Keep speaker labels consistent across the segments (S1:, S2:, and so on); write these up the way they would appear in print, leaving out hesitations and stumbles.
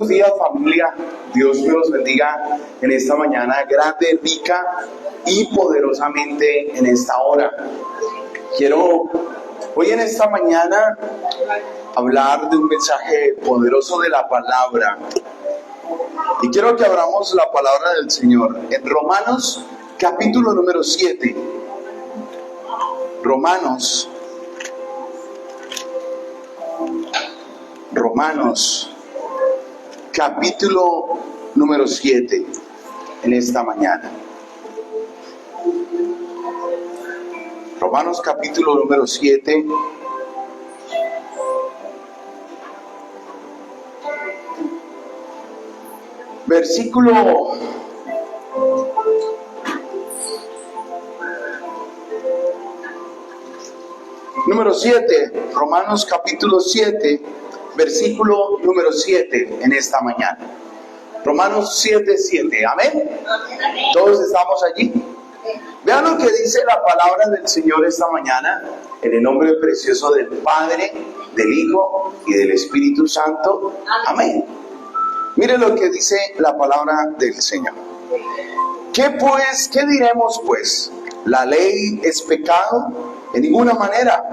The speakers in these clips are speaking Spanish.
S1: Buenos días, familia. Dios me los bendiga en esta mañana grande, rica y poderosamente en esta hora. Quiero hoy en esta mañana hablar de un mensaje poderoso de la palabra. Y quiero que abramos la palabra del Señor en Romanos capítulo número 7. Romanos capítulo número 7 en esta mañana. Romanos capítulo número 7. Versículo número 7. Romanos capítulo 7. Versículo número 7 en esta mañana. Romanos 7:7. ¿Amén? ¿Todos estamos allí? Vean lo que dice la palabra del Señor esta mañana, en el nombre precioso del Padre, del Hijo y del Espíritu Santo. Amén. Miren lo que dice la palabra del Señor. ¿Qué diremos pues? ¿La ley es pecado? En ninguna manera.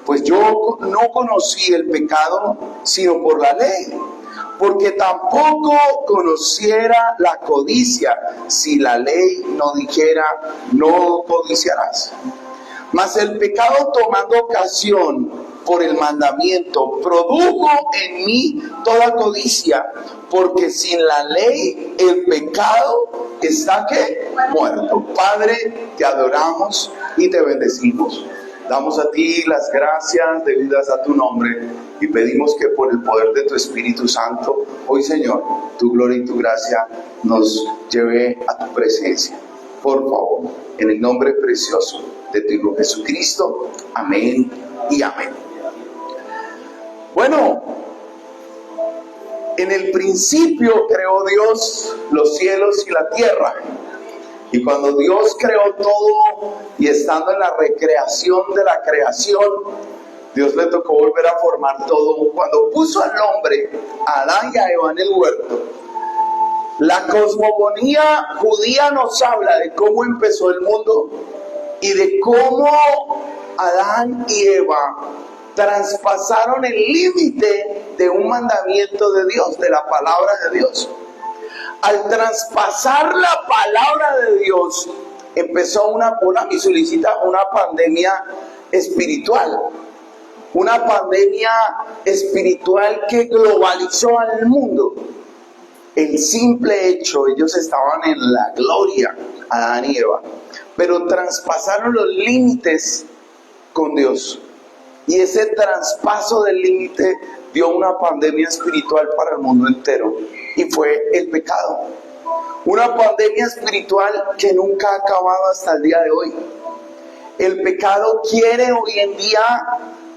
S1: Pues yo no conocí el pecado sino por la ley, porque tampoco conociera la codicia si la ley no dijera no codiciarás. Mas el pecado, tomando ocasión por el mandamiento, produjo en mí toda codicia, porque sin la ley el pecado está ¿qué? Muerto. Padre, te adoramos y te bendecimos. Damos a ti las gracias debidas a tu nombre y pedimos que por el poder de tu Espíritu Santo, hoy Señor, tu gloria y tu gracia nos lleve a tu presencia. Por favor, en el nombre precioso de tu Hijo Jesucristo. Amén y amén. Bueno, en el principio creó Dios los cielos y la tierra. Y cuando Dios creó todo y estando en la recreación de la creación, Dios le tocó volver a formar todo. Cuando puso al hombre, a Adán y a Eva en el huerto, la cosmogonía judía nos habla de cómo empezó el mundo y de cómo Adán y Eva traspasaron el límite de un mandamiento de Dios, de la palabra de Dios. Al traspasar la palabra de Dios, empezó una pandemia espiritual. Una pandemia espiritual que globalizó al mundo. El simple hecho, ellos estaban en la gloria, Adán y Eva, pero traspasaron los límites con Dios. Y ese traspaso del límite dio una pandemia espiritual para el mundo entero. Y fue el pecado. Una pandemia espiritual que nunca ha acabado hasta el día de hoy. El pecado quiere hoy en día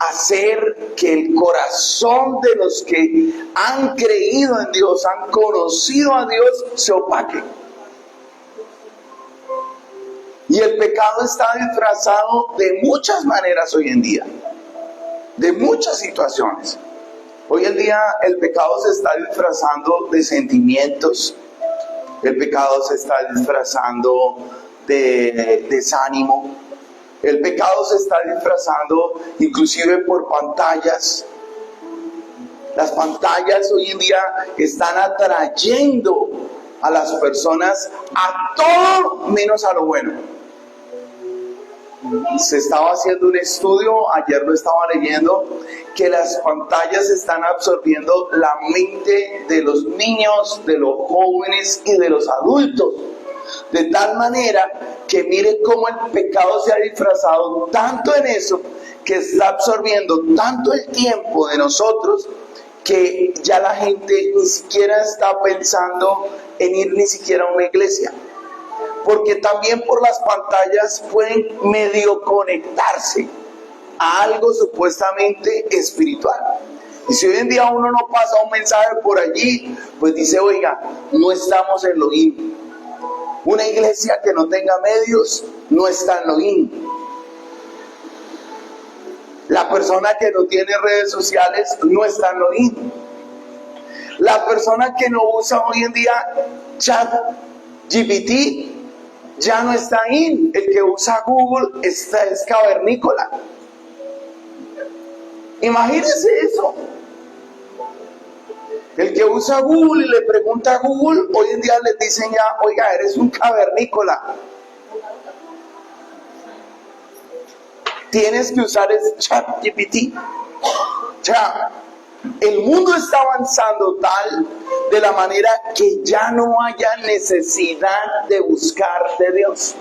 S1: hacer que el corazón de los que han creído en Dios, han conocido a Dios, se opaque. Y el pecado está disfrazado de muchas maneras hoy en día. De muchas situaciones. Hoy en día el pecado se está disfrazando de sentimientos, el pecado se está disfrazando de desánimo, el pecado se está disfrazando inclusive por pantallas. Las pantallas hoy en día están atrayendo a las personas a todo menos a lo bueno. Se estaba haciendo un estudio, ayer lo estaba leyendo, que las pantallas están absorbiendo la mente de los niños, de los jóvenes y de los adultos. De tal manera que mire cómo el pecado se ha disfrazado tanto en eso, que está absorbiendo tanto el tiempo de nosotros, que ya la gente ni siquiera está pensando en ir ni siquiera a una iglesia. Porque también por las pantallas pueden medio conectarse a algo supuestamente espiritual. Y si hoy en día uno no pasa un mensaje por allí, pues dice, oiga, no estamos en Elohim. Una iglesia que no tenga medios no está en Elohim. La persona que no tiene redes sociales no está en Elohim. La persona que no usa hoy en día ChatGPT ya no está in. El que usa Google es cavernícola. Imagínense eso. El que usa Google y le pregunta a Google, hoy en día les dicen ya, oiga, eres un cavernícola. Tienes que usar ese ChatGPT. O sea, el mundo está avanzando tal de la manera que ya no haya necesidad de buscar de Dios.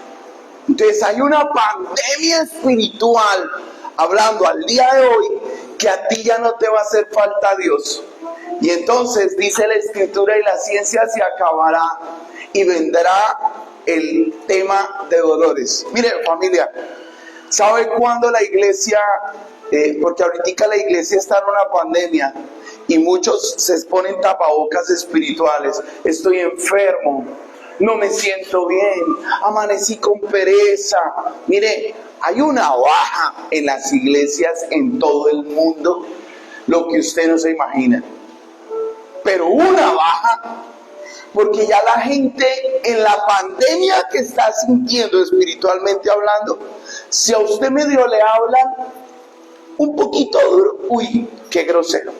S1: Entonces hay una pandemia espiritual, hablando al día de hoy, que a ti ya no te va a hacer falta Dios. Y entonces dice la Escritura, y la ciencia se acabará y vendrá el tema de dolores. Mire, familia, ¿sabe cuándo la iglesia, porque ahorita la iglesia está en una pandemia y muchos se ponen tapabocas espirituales? Estoy enfermo, no me siento bien, amanecí con pereza. Mire, hay una baja en las iglesias en todo el mundo, lo que usted no se imagina. Pero una baja, porque ya la gente en la pandemia que está sintiendo espiritualmente hablando, si a usted medio le hablan un poquito duro, uy, qué grosero.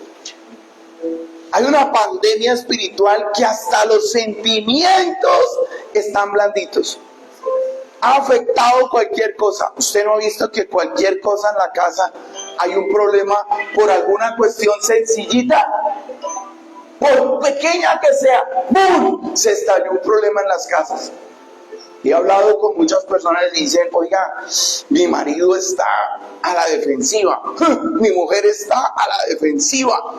S1: Hay una pandemia espiritual que hasta los sentimientos están blanditos. Ha afectado cualquier cosa. Usted no ha visto que cualquier cosa en la casa hay un problema por alguna cuestión sencillita. Por pequeña que sea, ¡bum!, se estalló un problema en las casas. He hablado con muchas personas y dicen, oiga, mi marido está a la defensiva, mi mujer está a la defensiva.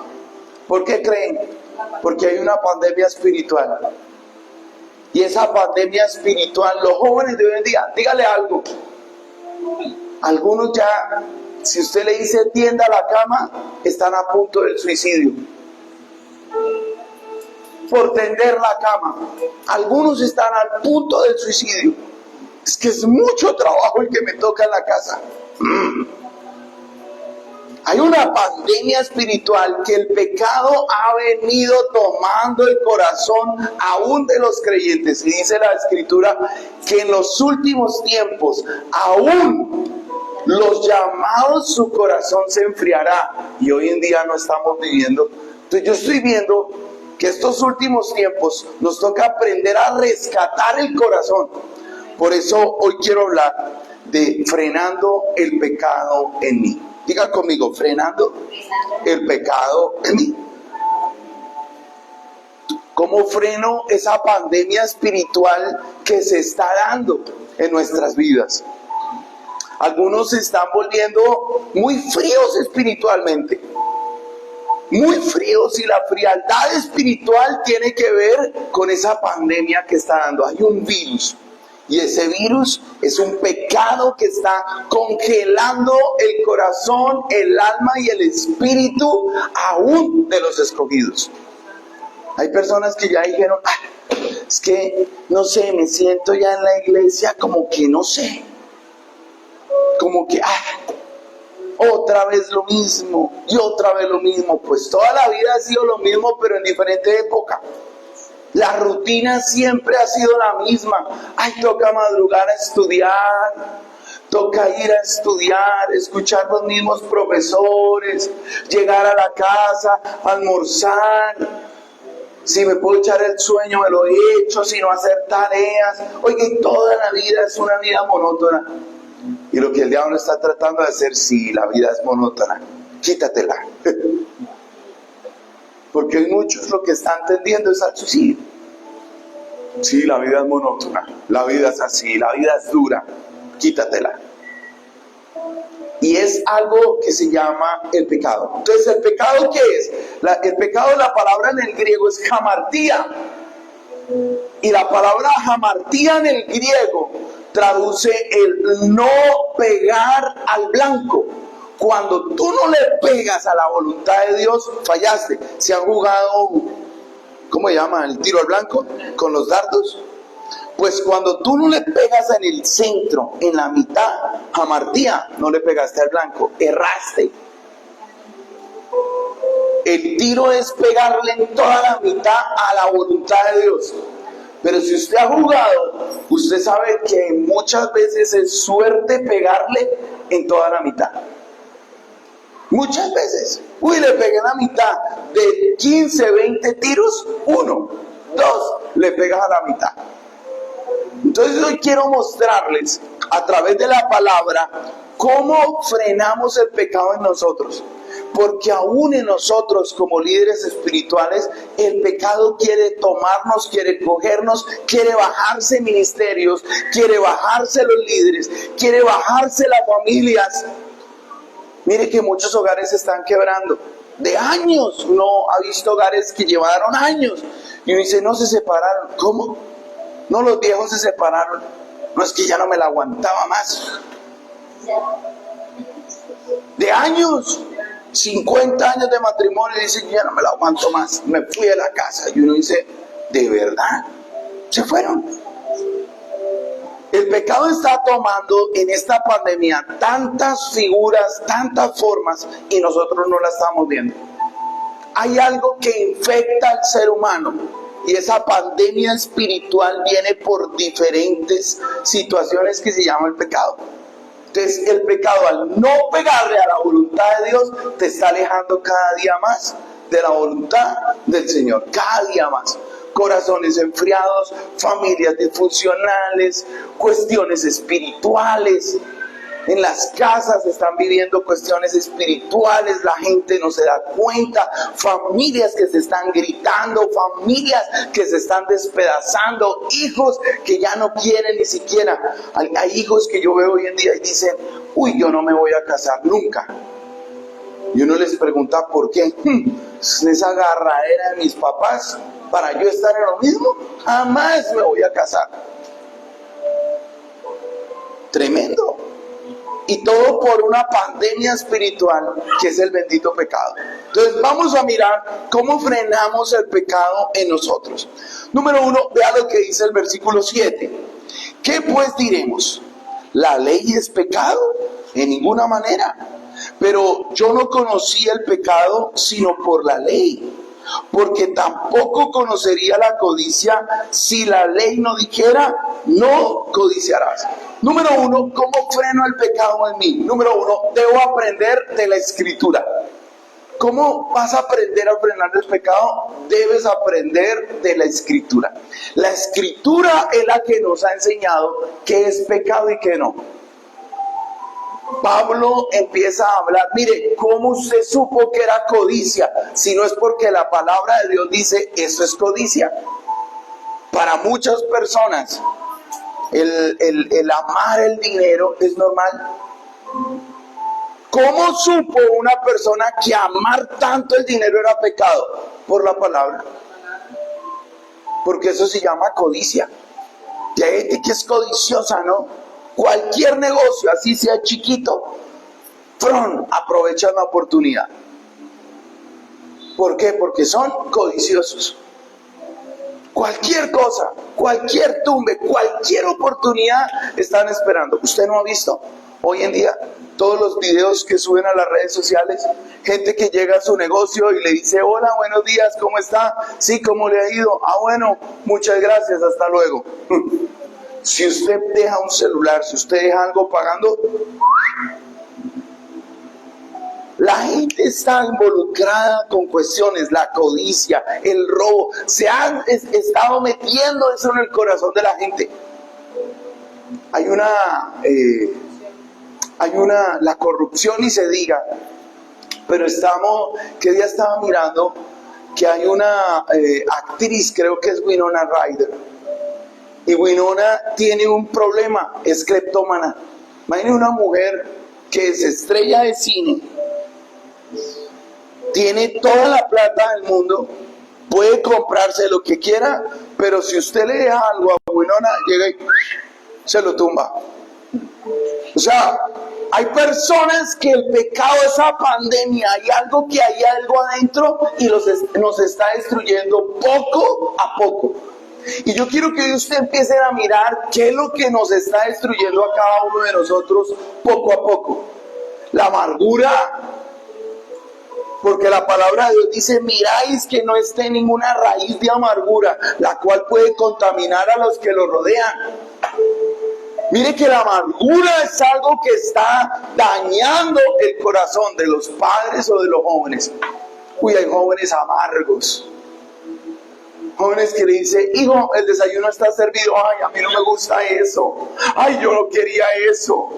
S1: ¿Por qué creen? Porque hay una pandemia espiritual. Y esa pandemia espiritual, los jóvenes de hoy en día, dígale algo. Algunos ya, si usted le dice tienda la cama, están a punto del suicidio. Por tender la cama. Algunos están al punto del suicidio. Es que es mucho trabajo el que me toca en la casa. Hay una pandemia espiritual que el pecado ha venido tomando el corazón aún de los creyentes. Y dice la Escritura que en los últimos tiempos aún los llamados, su corazón se enfriará. Y hoy en día no estamos viviendo. Entonces yo estoy viendo que estos últimos tiempos nos toca aprender a rescatar el corazón. Por eso hoy quiero hablar de frenando el pecado en mí. Diga conmigo, frenando el pecado en mí. ¿Cómo freno esa pandemia espiritual que se está dando en nuestras vidas? Algunos se están volviendo muy fríos espiritualmente. Muy fríos, y la frialdad espiritual tiene que ver con esa pandemia que está dando. Hay un virus, y ese virus es un pecado que está congelando el corazón, el alma y el espíritu aún de los escogidos. Hay personas que ya dijeron, es que no sé, me siento ya en la iglesia como que no sé, como que otra vez lo mismo y otra vez lo mismo. Pues toda la vida ha sido lo mismo, pero en diferente época. La rutina siempre ha sido la misma. Toca madrugar a estudiar, toca ir a estudiar, escuchar los mismos profesores, llegar a la casa, almorzar. Si me puedo echar el sueño, me lo he hecho, si no hacer tareas. Oiga, y toda la vida es una vida monótona. Y lo que el diablo está tratando de hacer, sí, la vida es monótona, quítatela. Porque hay muchos lo que están tendiendo es al suicidio. Sí, la vida es monótona, la vida es así, la vida es dura, quítatela. Y es algo que se llama el pecado. Entonces, ¿el pecado qué es? El pecado, la palabra en el griego es hamartía. Y la palabra hamartía en el griego traduce el no pegar al blanco. Cuando tú no le pegas a la voluntad de Dios, fallaste. ¿Se han jugado, cómo se llama, el tiro al blanco con los dardos? Pues cuando tú no le pegas en el centro, en la mitad, hamartía, no le pegaste al blanco, erraste. El tiro es pegarle en toda la mitad a la voluntad de Dios. Pero si usted ha jugado, usted sabe que muchas veces es suerte pegarle en toda la mitad. Muchas veces. Uy, le pegué en la mitad. De 15, 20 tiros, 1, 2, le pegas a la mitad. Entonces hoy quiero mostrarles a través de la palabra cómo frenamos el pecado en nosotros. Porque aún en nosotros como líderes espirituales, el pecado quiere tomarnos, quiere cogernos, quiere bajarse ministerios, quiere bajarse los líderes, quiere bajarse las familias. Mire que muchos hogares se están quebrando. De años, uno ha visto hogares que llevaron años. Y uno dice, no, se separaron. ¿Cómo? No, los viejos se separaron. No, es que ya no me la aguantaba más. De años. 50 años de matrimonio y dicen, ya no me la aguanto más, me fui a la casa. Y uno dice, ¿de verdad? Se fueron. El pecado está tomando en esta pandemia tantas figuras, tantas formas, y nosotros no la estamos viendo. Hay algo que infecta al ser humano, y esa pandemia espiritual viene por diferentes situaciones que se llama el pecado. Entonces el pecado, al no pegarle a la voluntad de Dios, te está alejando cada día más de la voluntad del Señor, cada día más. Corazones enfriados, familias disfuncionales, cuestiones espirituales. En las casas están viviendo cuestiones espirituales, la gente no se da cuenta, familias que se están gritando, familias que se están despedazando, hijos que ya no quieren ni siquiera. Hay hijos que yo veo hoy en día y dicen, uy, yo no me voy a casar nunca. Y uno les pregunta, ¿por qué? Esa agarradera de mis papás para yo estar en lo mismo, jamás me voy a casar. Tremendo. Y todo por una pandemia espiritual que es el bendito pecado. Entonces vamos a mirar cómo frenamos el pecado en nosotros. Número 1, vea lo que dice el versículo 7. ¿Qué pues diremos? ¿La ley es pecado? En ninguna manera. Pero yo no conocí el pecado sino por la ley. Porque tampoco conocería la codicia si la ley no dijera, no codiciarás. Número 1, ¿cómo freno el pecado en mí? Número 1, debo aprender de la Escritura. ¿Cómo vas a aprender a frenar el pecado? Debes aprender de la Escritura. La Escritura es la que nos ha enseñado qué es pecado y qué no. Pablo empieza a hablar, mire, ¿cómo usted supo que era codicia? Si no es porque la palabra de Dios dice, eso es codicia. Para muchas personas, el amar el dinero es normal. ¿Cómo supo una persona que amar tanto el dinero era pecado? Por la palabra. Porque eso se llama codicia. Y hay gente que es codiciosa, ¿no? Cualquier negocio, así sea chiquito, aprovechan la oportunidad. ¿Por qué? Porque son codiciosos. Cualquier cosa, cualquier tumbe, cualquier oportunidad están esperando. ¿Usted no ha visto hoy en día todos los videos que suben a las redes sociales? Gente que llega a su negocio y le dice, hola, buenos días, ¿cómo está? Sí, ¿cómo le ha ido? Ah, bueno, muchas gracias, hasta luego. Si usted deja un celular, si usted deja algo pagando, la gente está involucrada con cuestiones, la codicia, el robo. Se han estado metiendo eso en el corazón de la gente. La corrupción ni se diga, pero ¿qué día estaba mirando? Que hay una actriz, creo que es Winona Ryder. Y Winona tiene un problema, es cleptómana. Imagínate una mujer que es estrella de cine, tiene toda la plata del mundo, puede comprarse lo que quiera, pero si usted le deja algo a Winona, llega y se lo tumba. O sea, hay personas que el pecado, esa pandemia, hay algo adentro y nos está destruyendo poco a poco. Y yo quiero que usted empiece a mirar qué es lo que nos está destruyendo a cada uno de nosotros poco a poco. La amargura, Porque la palabra de Dios dice, miráis que no esté ninguna raíz de amargura, la cual puede contaminar a los que lo rodean. Mire que la amargura es algo que está dañando el corazón de los padres o de los jóvenes. Uy, hay jóvenes amargos. Jóvenes que le dicen, hijo, el desayuno está servido. Ay, a mí no me gusta eso. Ay, yo no quería eso.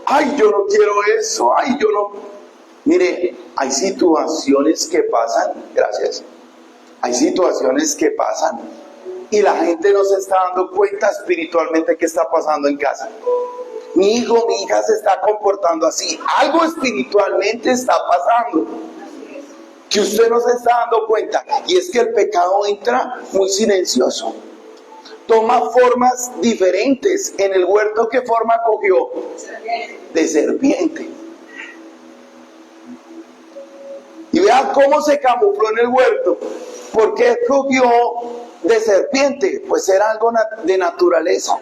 S1: Ay, yo no quiero eso. Ay, yo no... Mire, hay situaciones que pasan, gracias, hay situaciones que pasan y la gente no se está dando cuenta espiritualmente qué está pasando en casa. Mi hijo, mi hija se está comportando así, algo espiritualmente está pasando que usted no se está dando cuenta, y es que el pecado entra muy silencioso, toma formas diferentes. En el huerto, ¿qué forma cogió? De serpiente. Y vea cómo se camufló en el huerto. ¿Por qué cogió de serpiente? Pues era algo de naturaleza.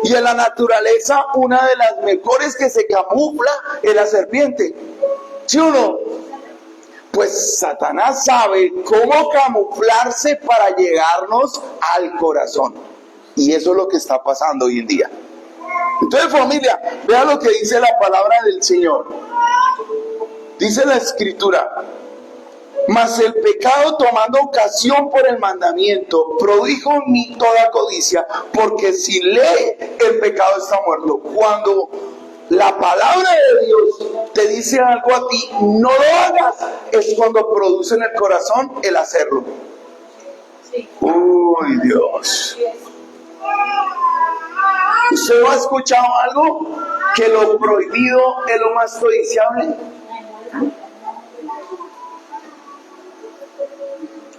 S1: Y en la naturaleza, una de las mejores que se camufla es la serpiente. ¿Sí o no? Pues Satanás sabe cómo camuflarse para llegarnos al corazón. Y eso es lo que está pasando hoy en día. Entonces, familia, vea lo que dice la palabra del Señor. Dice la Escritura, mas el pecado, tomando ocasión por el mandamiento, produjo en mí toda codicia, porque sin ley el pecado está muerto. Cuando la palabra de Dios te dice algo a ti, no lo hagas, es cuando produce en el corazón el hacerlo. Uy, Dios. ¿Usted no ha escuchado algo? Que lo prohibido es lo más codiciable.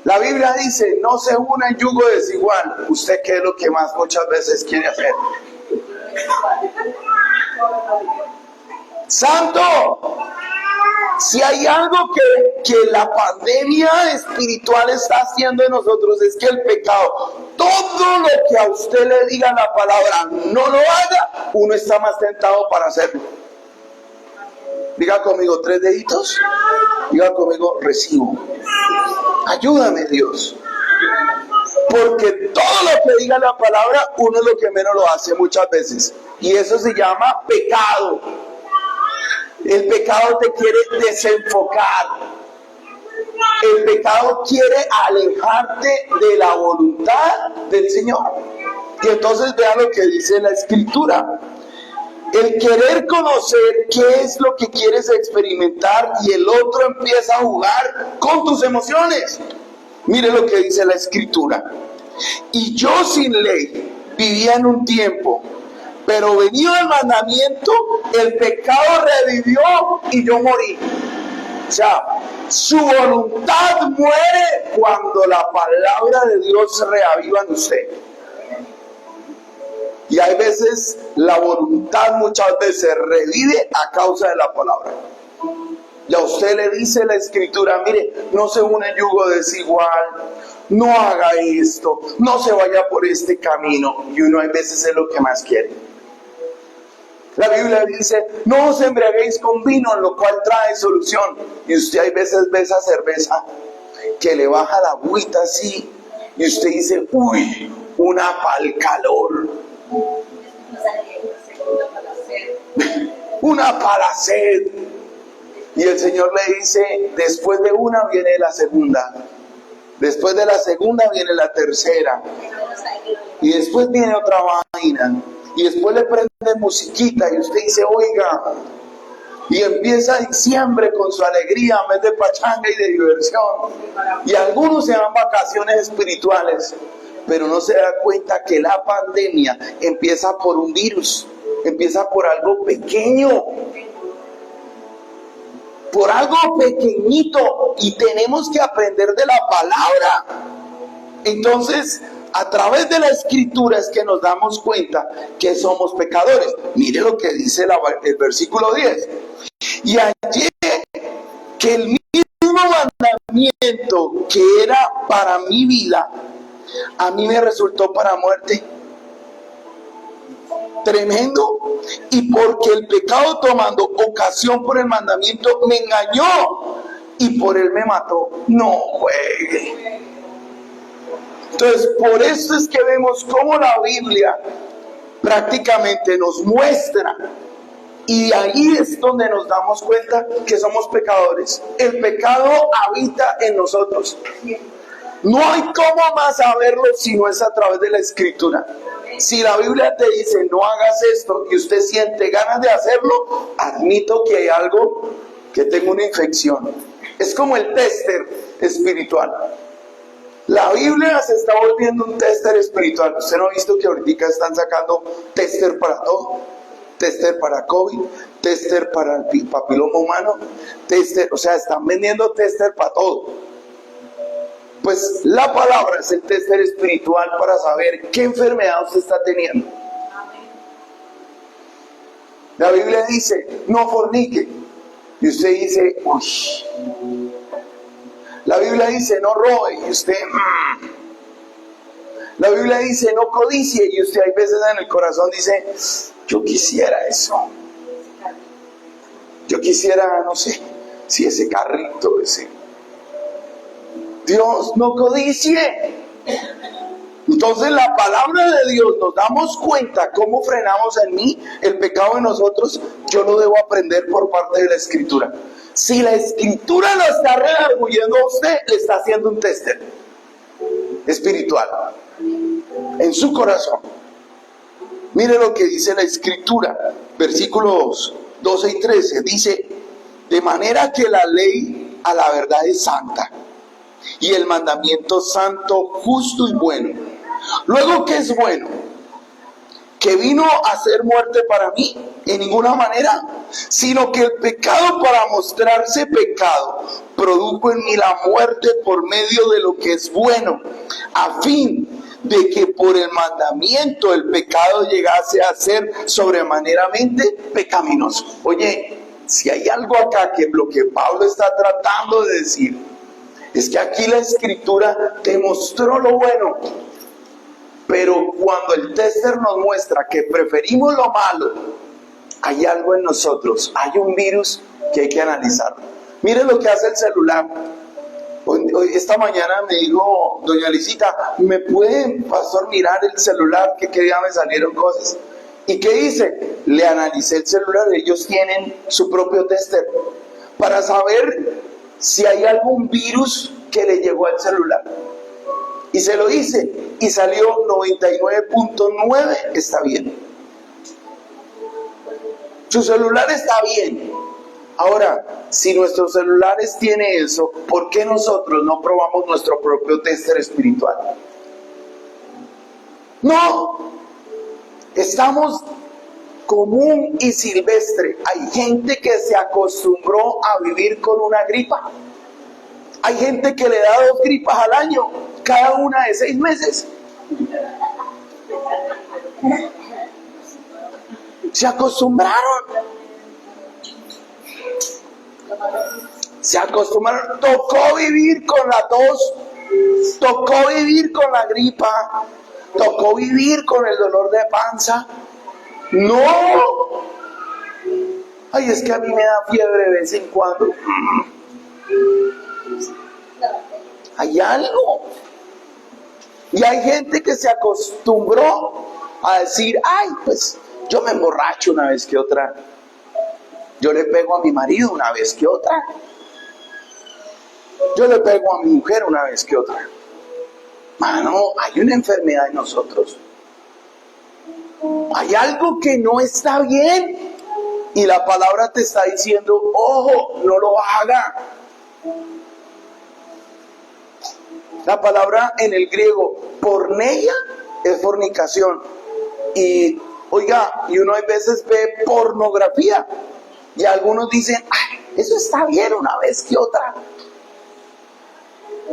S1: La Biblia dice, no se una en yugo desigual. ¿Usted qué es lo que más muchas veces quiere hacer? Santo, si hay algo que la pandemia espiritual está haciendo en nosotros, es que el pecado, todo lo que a usted le diga la palabra, no lo haga, uno está más tentado para hacerlo. Diga conmigo 3 deditos. Diga conmigo, recibo. Ayúdame, Dios. Porque todo lo que diga la palabra, uno es lo que menos lo hace muchas veces. Y eso se llama pecado. El pecado te quiere desenfocar. El pecado quiere alejarte de la voluntad del Señor. Y entonces vean lo que dice la Escritura. El querer conocer qué es lo que quieres experimentar, y el otro empieza a jugar con tus emociones. Mire lo que dice la Escritura. Y yo sin ley vivía en un tiempo, pero venido el mandamiento, el pecado revivió y yo morí. O sea, su voluntad muere cuando la palabra de Dios se reaviva en usted. Y hay veces la voluntad muchas veces revive a causa de la palabra. Y a usted le dice la Escritura, mire, no se une yugo desigual, no haga esto, no se vaya por este camino. Y uno hay veces es lo que más quiere. La Biblia dice, no os embriaguéis con vino, en lo cual trae solución. Y usted hay veces ve esa cerveza que le baja la agüita así, y usted dice, uy, una pa'l calor. Una para sed. Y el Señor le dice, después de una viene la segunda, después de la segunda viene la tercera, y después viene otra vaina, y después le prende musiquita y usted dice, oiga, y empieza diciembre con su alegría, mes de pachanga y de diversión, y algunos se dan vacaciones espirituales, pero no se da cuenta que la pandemia empieza por un virus, empieza por algo pequeño, por algo pequeñito, y tenemos que aprender de la palabra. Entonces, a través de la Escritura es que nos damos cuenta que somos pecadores. Mire lo que dice el versículo 10. Y hallé que el mismo mandamiento que era para mi vida, a mí me resultó para muerte. Tremendo. Y porque el pecado, tomando ocasión por el mandamiento, me engañó y por él me mató. No juegue. Entonces, por eso es que vemos cómo la Biblia prácticamente nos muestra, y ahí es donde nos damos cuenta que somos pecadores. El pecado habita en nosotros. No hay cómo más saberlo si no es a través de la Escritura. Si la Biblia te dice no hagas esto y usted siente ganas de hacerlo, admito que hay algo, que tengo una infección. Es como el tester espiritual. La Biblia se está volviendo un tester espiritual. ¿Usted no ha visto que ahorita están sacando tester para todo? Tester para COVID, tester para el papiloma humano, tester, o sea, están vendiendo tester para todo. Pues la palabra es el tester espiritual para saber qué enfermedad usted está teniendo. La Biblia dice, no fornique. Y usted dice, uy. La Biblia dice, no robe. Y usted, La Biblia dice, no codicie. Y usted hay veces en el corazón dice, yo quisiera eso. Yo quisiera, no sé, si ese carrito, ese. Dios, no codicie. Entonces la palabra de Dios, nos damos cuenta cómo frenamos en mí el pecado en nosotros. Yo lo debo aprender por parte de la Escritura. Si la Escritura lo está redarguyendo a usted, le está haciendo un tester espiritual en su corazón. Mire lo que dice la Escritura, versículos 12 y 13. Dice, de manera que la ley a la verdad es santa, y el mandamiento santo, justo y bueno. Luego, ¿qué es bueno? Que vino a ser muerte para mí, en ninguna manera, sino que el pecado, para mostrarse pecado, produjo en mí la muerte por medio de lo que es bueno, a fin de que por el mandamiento el pecado llegase a ser sobremanieramente pecaminoso. Oye, si hay algo acá que lo que Pablo está tratando de decir, es que aquí la Escritura te mostró lo bueno, pero cuando el tester nos muestra que preferimos lo malo, hay algo en nosotros, hay un virus que hay que analizar. Mire lo que hace el celular. Esta mañana me dijo doña Licita, ¿me puede, pastor, mirar el celular? Que qué día me salieron cosas. ¿Y qué hice? Le analicé el celular. Ellos tienen su propio tester para saber si hay algún virus que le llegó al celular. Y se lo hice y salió 99.9, está bien. Su celular está bien. Ahora, si nuestros celulares tiene eso, ¿por qué nosotros no probamos nuestro propio tester espiritual? No, estamos común y silvestre. Hay gente que se acostumbró a vivir con una gripa. Hay gente que le da 2 gripas al año, cada una de 6 meses. Se acostumbraron. Se acostumbraron. Tocó vivir con la tos, tocó vivir con la gripa, tocó vivir con el dolor de panza. No. Ay, es que a mí me da fiebre de vez en cuando. Hay algo. Y hay gente que se acostumbró a decir, ay, pues yo me emborracho una vez que otra. Yo le pego a mi marido una vez que otra. Yo le pego a mi mujer una vez que otra. Mano, hay una enfermedad en nosotros. Hay algo que no está bien. Y la palabra te está diciendo, ojo, no lo haga. La palabra en el griego, porneia, es fornicación. Y, oiga, y uno a veces ve pornografía. Y algunos dicen, ay, eso está bien una vez que otra.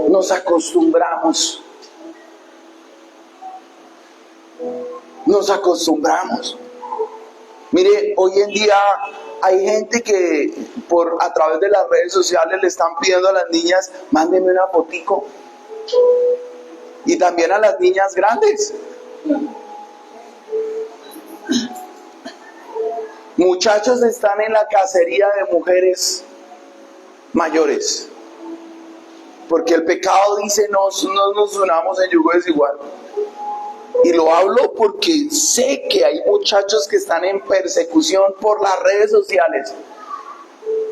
S1: Nos acostumbramos. Nos acostumbramos. Mire, hoy en día hay gente que a través de las redes sociales le están pidiendo a las niñas, mándenme una fotico. Y también a las niñas grandes. Muchachos están en la cacería de mujeres mayores. Porque el pecado dice no nos unamos en yugo desigual. Y lo hablo porque sé que hay muchachos que están en persecución por las redes sociales,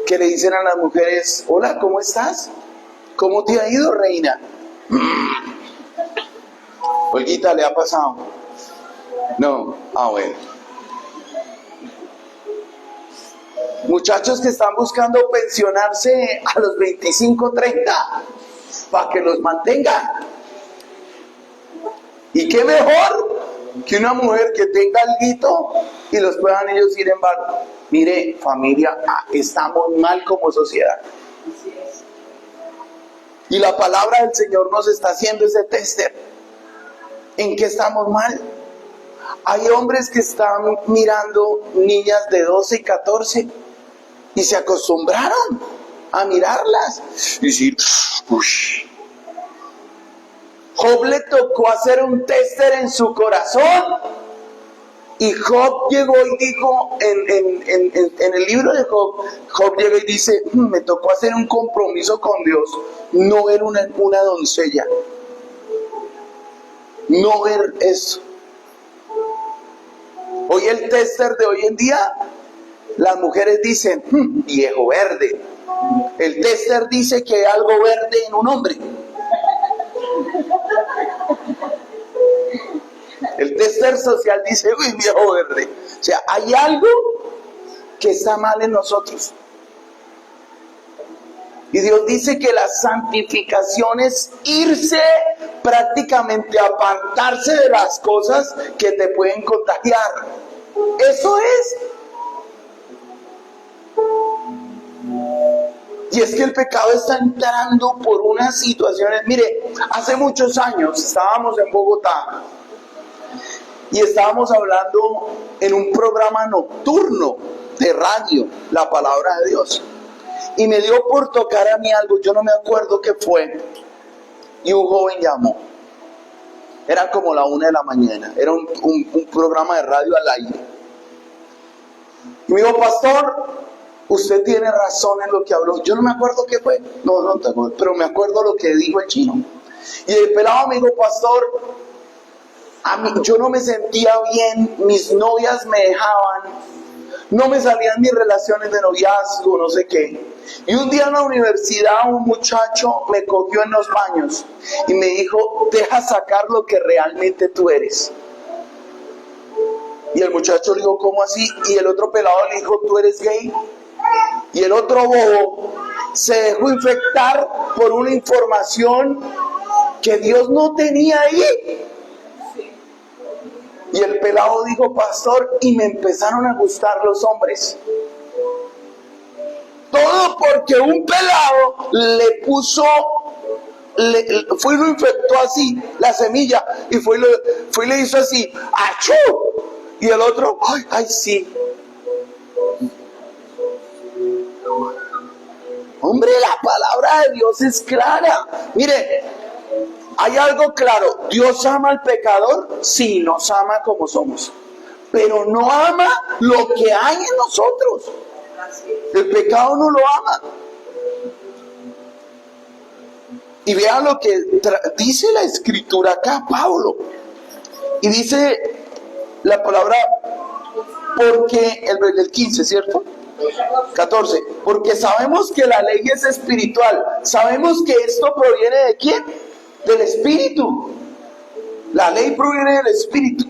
S1: que le dicen a las mujeres: hola, ¿cómo estás? ¿Cómo te ha ido, reina? Olguita, ¿le ha pasado? No, bueno. Muchachos que están buscando pensionarse a los 25, 30 para que los mantengan. ¿Y qué mejor que una mujer que tenga alguito y los puedan ellos ir en barco? Mire, familia, estamos mal como sociedad. Y la palabra del Señor nos está haciendo ese tester. ¿En qué estamos mal? Hay hombres que están mirando niñas de 12 y 14 y se acostumbraron a mirarlas y decir: uy. Job le tocó hacer un tester en su corazón, y Job llegó y dijo en el libro de Job llega y dice: me tocó hacer un compromiso con Dios, no ver una doncella, no ver eso. Hoy el tester de hoy en día, las mujeres dicen: viejo verde. El tester dice que hay algo verde en un hombre. El tester social dice: uy, viejo verde. O sea, hay algo que está mal en nosotros. Y Dios dice que la santificación es irse, prácticamente apartarse de las cosas que te pueden contagiar. Eso es. Y es que el pecado está entrando por unas situaciones. Mire, hace muchos años estábamos en Bogotá y estábamos hablando en un programa nocturno de radio, la palabra de Dios. Y me dio por tocar a mí algo, yo no me acuerdo qué fue. Y un joven llamó. Era como la 1 de la mañana. Era un programa de radio al aire. Y me dijo: pastor, usted tiene razón en lo que habló. Yo no me acuerdo qué fue. No, pero me acuerdo lo que dijo el chino. Y el pelado me dijo: pastor, a mí, yo no me sentía bien, mis novias me dejaban, no me salían mis relaciones de noviazgo, no sé qué. Y un día en la universidad un muchacho me cogió en los baños y me dijo: deja sacar lo que realmente tú eres. Y el muchacho le dijo: ¿cómo así? Y el otro pelado le dijo: ¿tú eres gay? Y el otro bobo se dejó infectar por una información que Dios no tenía ahí. Y el pelado dijo: pastor, y me empezaron a gustar los hombres. Todo porque un pelado le puso, fue y lo infectó así, la semilla, y fue y le hizo así, ¡achú! Y el otro: ¡ay, sí! Hombre, la palabra de Dios es clara. Mire, hay algo claro: Dios ama al pecador, sí, nos ama como somos, pero no ama lo que hay en nosotros. El pecado no lo ama. Y vean lo que dice la escritura acá, Pablo. Y dice la palabra, porque el 15, ¿cierto? 14. Porque sabemos que la ley es espiritual. Sabemos que esto proviene ¿de quién? Del Espíritu. La ley proviene del Espíritu.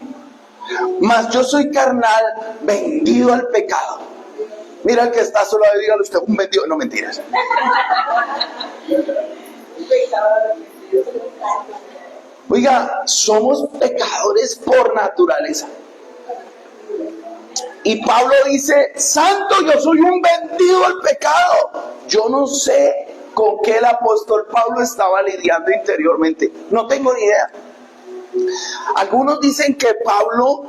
S1: Mas yo soy carnal, vendido al pecado. Mira el que está solo ahí, dígale usted: un vendido. No, mentiras. Oiga, somos pecadores por naturaleza. Y Pablo dice: santo, yo soy un vendido al pecado. Yo no sé con qué el apóstol Pablo estaba lidiando interiormente. No tengo ni idea. Algunos dicen que Pablo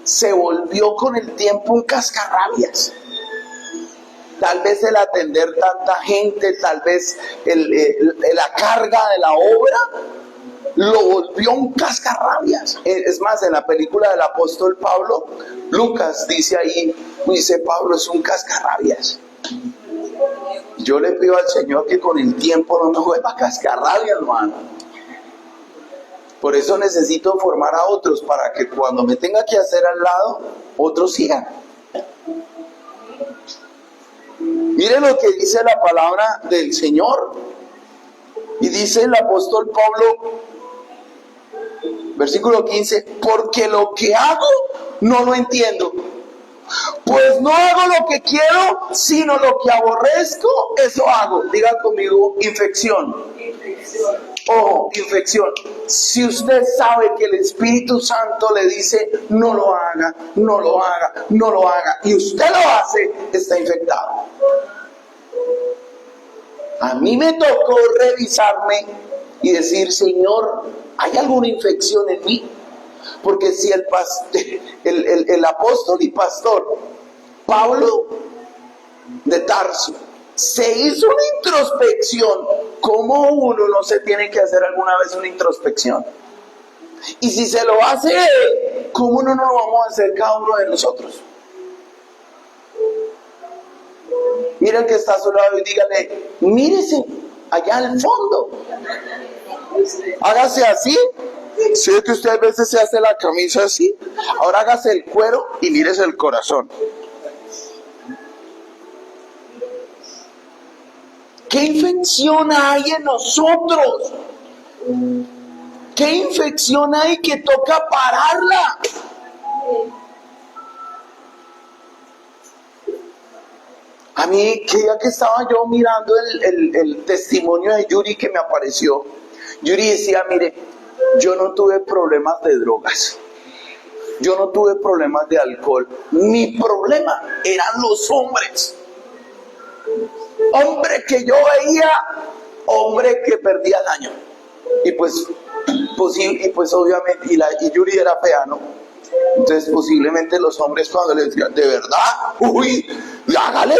S1: se volvió con el tiempo un cascarrabias. Tal vez el atender tanta gente, tal vez la carga de la obra lo volvió un cascarrabias. Es más, en la película del apóstol Pablo, Lucas dice ahí Dice Pablo, es un cascarrabias. Yo le pido al Señor que con el tiempo no me vuelva cascarrabias, hermano. Por eso necesito formar a otros, para que cuando me tenga que hacer al lado, otros sigan. Mire lo que dice la palabra del Señor. Y dice el apóstol Pablo, versículo 15, porque lo que hago no lo entiendo. Pues no hago lo que quiero, sino lo que aborrezco, eso hago. Diga conmigo, infección. Ojo, infección. Si usted sabe que el Espíritu Santo le dice, no lo haga, no lo haga, no lo haga, y usted lo hace, está infectado. A mí me tocó revisarme y decir, Señor, ¿hay alguna infección en mí? Porque si el apóstol y pastor Pablo de Tarso se hizo una introspección, ¿cómo uno no se tiene que hacer alguna vez una introspección? Y si se lo hace él, ¿cómo no nos lo vamos a hacer cada uno de nosotros? Mira el que está a su lado y dígale, mírese allá al fondo. Hágase así. Si es que usted a veces se hace la camisa así, ahora hágase el cuero y mírese el corazón. ¿Qué infección hay en nosotros? ¿Qué infección hay que toca pararla? A mí, que ya que estaba yo mirando el testimonio de Yuri que me apareció, Yuri decía, mire, yo no tuve problemas de drogas, yo no tuve problemas de alcohol, mi problema eran los hombres. Hombre que yo veía, hombre que perdía el año. Y pues obviamente, y Yuri era fea, ¿no? Entonces posiblemente los hombres cuando le decían, ¿de verdad? ¡Uy! ¡Hágale!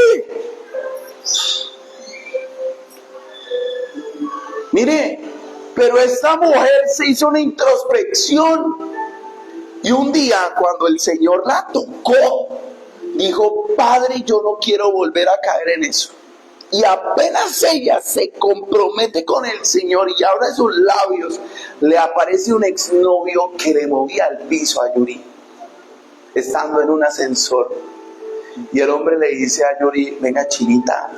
S1: Mire, pero esta mujer se hizo una introspección. Y un día cuando el Señor la tocó, dijo, Padre, yo no quiero volver a caer en eso. Y apenas ella se compromete con el Señor y abre sus labios, le aparece un exnovio que le movía al piso a Yuri, estando en un ascensor. Y el hombre le dice a Yuri, venga chinita,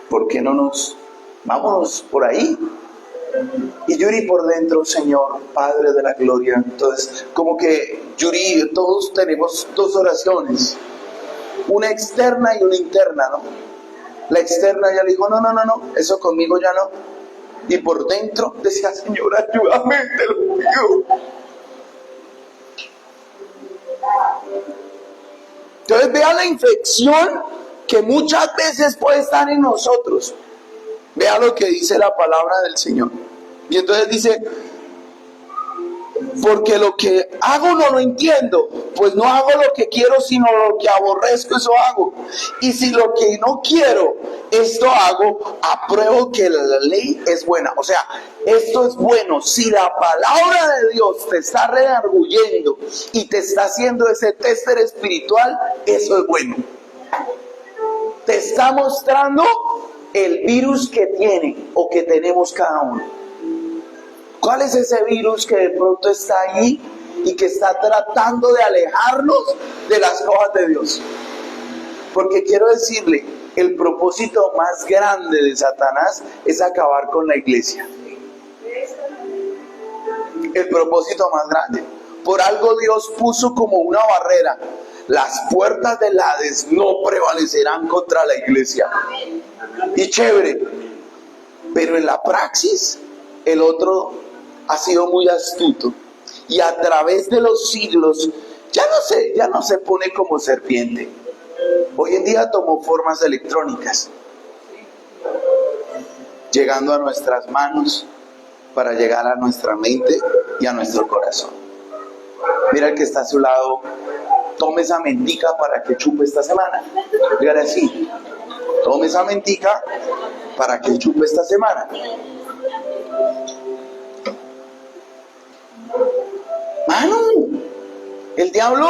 S1: ¿por qué no vámonos por ahí? Y Yuri por dentro, Señor, Padre de la gloria. Entonces, como que Yuri, todos tenemos dos oraciones, una externa y una interna, ¿no? La externa ya le dijo, no, eso conmigo ya no. Y por dentro decía, Señor, ayúdame, te lo pido. Entonces vea la infección que muchas veces puede estar en nosotros. Vea lo que dice la palabra del Señor. Y entonces dice, porque lo que hago no lo entiendo, pues no hago lo que quiero, sino lo que aborrezco, eso hago. Y si lo que no quiero, esto hago, apruebo que la ley es buena. O sea, esto es bueno. Si la palabra de Dios te está redarguyendo y te está haciendo ese tester espiritual, eso es bueno. Te está mostrando el virus que tiene o que tenemos cada uno. ¿Cuál es ese virus que de pronto está ahí y que está tratando de alejarnos de las cosas de Dios? Porque quiero decirle, el propósito más grande de Satanás es acabar con la iglesia. El propósito más grande. Por algo Dios puso como una barrera. Las puertas del Hades no prevalecerán contra la iglesia. Y chévere. Pero en la praxis, el otro ha sido muy astuto y a través de los siglos ya no se pone como serpiente. Hoy en día tomó formas electrónicas, llegando a nuestras manos para llegar a nuestra mente y a nuestro corazón. Mira el que está a su lado, tome esa mentica para que chupe esta semana. Dígale así, tome esa mentica para que chupe esta semana. Mano, el diablo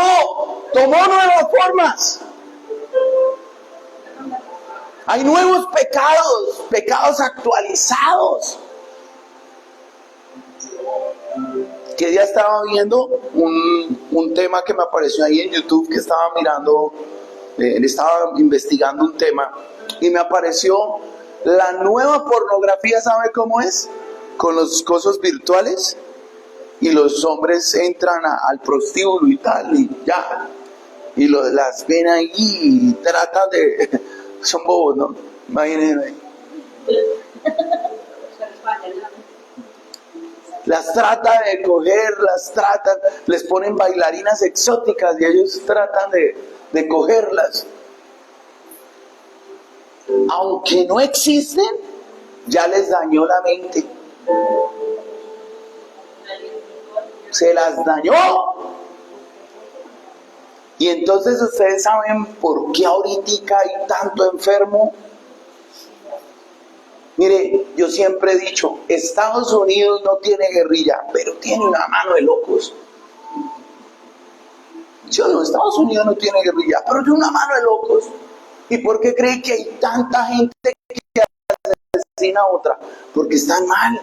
S1: tomó nuevas formas. Hay nuevos pecados, pecados actualizados. Que día estaba viendo un tema que me apareció ahí en YouTube, que estaba mirando, estaba investigando un tema y me apareció la nueva pornografía. ¿Sabe cómo es? Con los cosas virtuales y los hombres entran al prostíbulo y tal y ya, y las ven ahí y tratan de... son bobos, ¿no? Imagínense. Las trata de coger, les ponen bailarinas exóticas y ellos tratan de cogerlas. Aunque no existen, ya les dañó la mente. Se las dañó. Y entonces ustedes saben por qué ahorita hay tanto enfermo. Mire, yo siempre he dicho, Estados Unidos no tiene guerrilla, pero tiene una mano de locos. Yo no, Estados Unidos no tiene guerrilla, pero tiene una mano de locos. ¿Y por qué cree que hay tanta gente que asesina a otra? Porque están mal.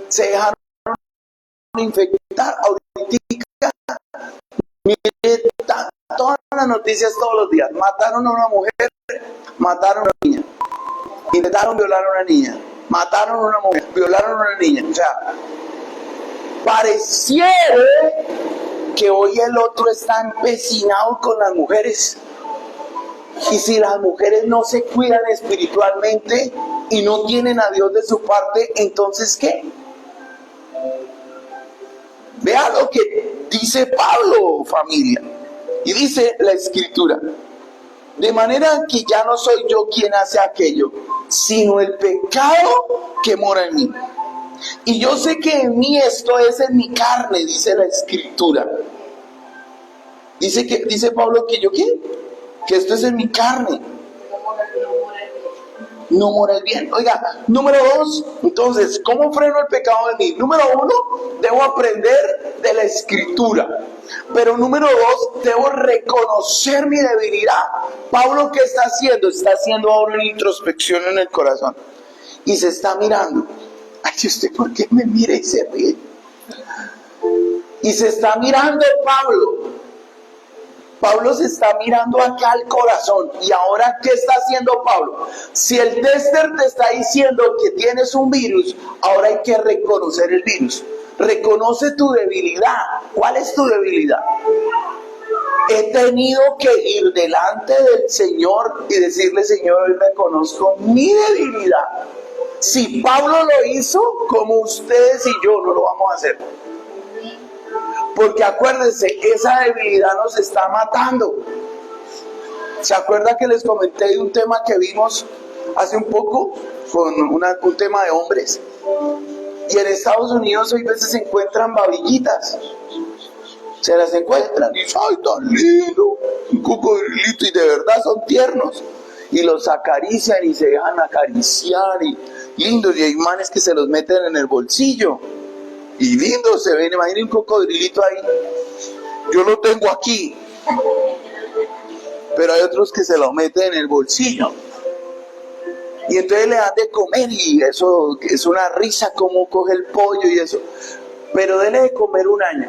S1: Se dejaron infectar ahorita. Mire, todas las noticias todos los días. Mataron a una mujer, mataron a una niña. Intentaron violar a una niña, mataron a una mujer, violaron a una niña. O sea, pareciera que hoy el otro está empecinado con las mujeres. Y si las mujeres no se cuidan espiritualmente y no tienen a Dios de su parte, entonces ¿qué? Vea lo que dice Pablo, familia. Y dice la Escritura: de manera que ya no soy yo quien hace aquello, sino el pecado que mora en mí. Y yo sé que en mí esto es en mi carne, dice la Escritura. Dice Pablo que yo ¿qué? Que esto es en mi carne. No mora el bien. Oiga, número 2, entonces, ¿cómo freno el pecado en mí? Número 1, debo aprender de la Escritura. Pero número 2, debo reconocer mi debilidad. Pablo, ¿qué está haciendo? Está haciendo ahora una introspección en el corazón. Y se está mirando. Ay, ¿usted por qué me mira y se ríe? Y se está mirando Pablo. Pablo se está mirando acá al corazón. Y ahora, ¿qué está haciendo Pablo? Si el tester te está diciendo que tienes un virus, ahora hay que reconocer el virus. Reconoce tu debilidad. ¿Cuál es tu debilidad? He tenido que ir delante del Señor y decirle: Señor, hoy reconozco mi debilidad. Si Pablo lo hizo, como ustedes y yo no lo vamos a hacer. Porque acuérdense, esa debilidad nos está matando. ¿Se acuerda que les comenté de un tema que vimos hace un poco? Con un tema de hombres. Y en Estados Unidos hoy veces se encuentran babillitas. Se las encuentran y dicen: ¡ay, tan lindo! Un cocodrilito, y de verdad son tiernos. Y los acarician y se dejan acariciar y lindos. Y hay manes que se los meten en el bolsillo. Y lindos se ven. Imaginen un cocodrilito ahí. Yo lo tengo aquí. Pero hay otros que se lo meten en el bolsillo. Y entonces le dan de comer y eso es una risa como coge el pollo y eso. Pero denle de comer un año.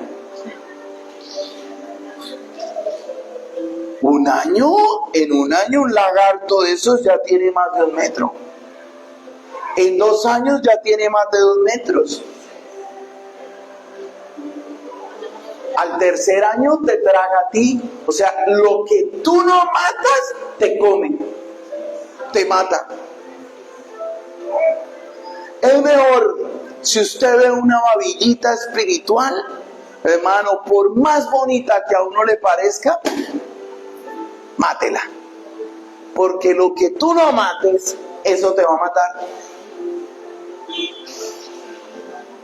S1: ¿Un año? En un año un lagarto de esos ya tiene más de 1 metro. En 2 años ya tiene más de 2 metros. Al 3er año te traga a ti. O sea, lo que tú no matas, te come. Te mata. Es mejor, si usted ve una babillita espiritual, hermano, por más bonita que a uno le parezca, mátela. Porque lo que tú no mates, eso te va a matar.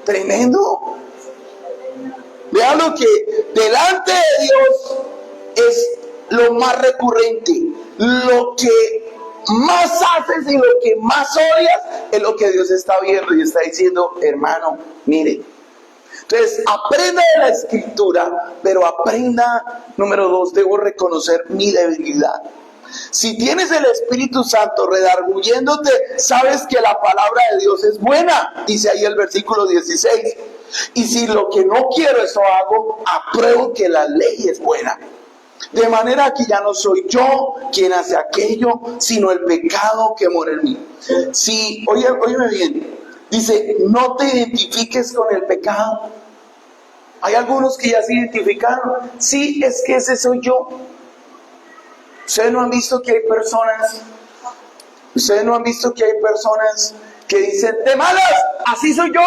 S1: Tremendo. Vean lo que delante de Dios es lo más recurrente. Lo que más haces y lo que más odias es lo que Dios está viendo y está diciendo: hermano, mire. Entonces, aprenda de la Escritura, pero aprenda, número 2, debo reconocer mi debilidad. Si tienes el Espíritu Santo redarguyéndote, sabes que la palabra de Dios es buena, dice ahí el versículo 16. Y si lo que no quiero eso hago, apruebo que la ley es buena. De manera que ya no soy yo quien hace aquello, sino el pecado que mora en mí. Si, óyeme bien, dice, no te identifiques con el pecado. Hay algunos que ya se identificaron. Sí, es que ese soy yo. Ustedes no han visto que hay personas que dicen, de malas, así soy yo.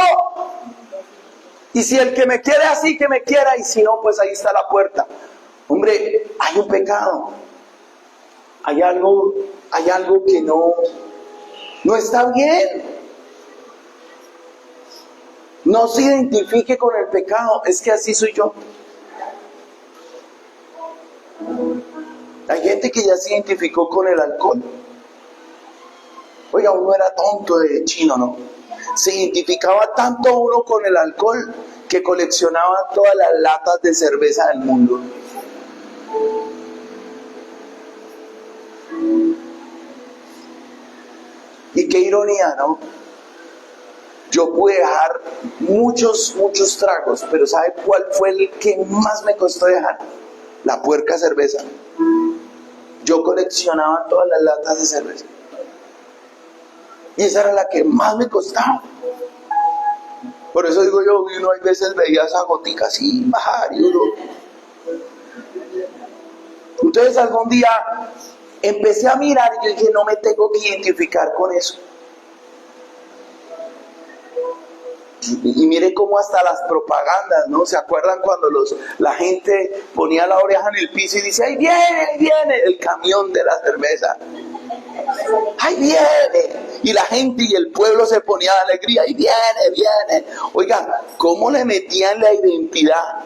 S1: Y si el que me quiere así, que me quiera, y si no, pues ahí está la puerta. Hombre, hay un pecado. Hay algo que no está bien. No se identifique con el pecado, es que así soy yo. Hay gente que ya se identificó con el alcohol. Oiga, uno era tonto de chino, ¿no? Se identificaba tanto uno con el alcohol que coleccionaba todas las latas de cerveza del mundo. Y qué ironía, ¿no? Yo pude dejar muchos tragos, pero ¿sabe cuál fue el que más me costó dejar? La puerca cerveza. Yo coleccionaba todas las latas de cerveza. Y esa era la que más me costaba. Por eso digo yo, uno hay veces veía esa gotica así bajar y uno... Entonces algún día empecé a mirar y yo dije, no me tengo que identificar con eso. Y mire cómo hasta las propagandas, ¿no? ¿Se acuerdan cuando la gente ponía la oreja en el piso y dice, ahí viene el camión de la cerveza! ¡Ahí viene! Y la gente y el pueblo se ponía de alegría, ¡ahí viene! Oiga, ¿cómo le metían la identidad?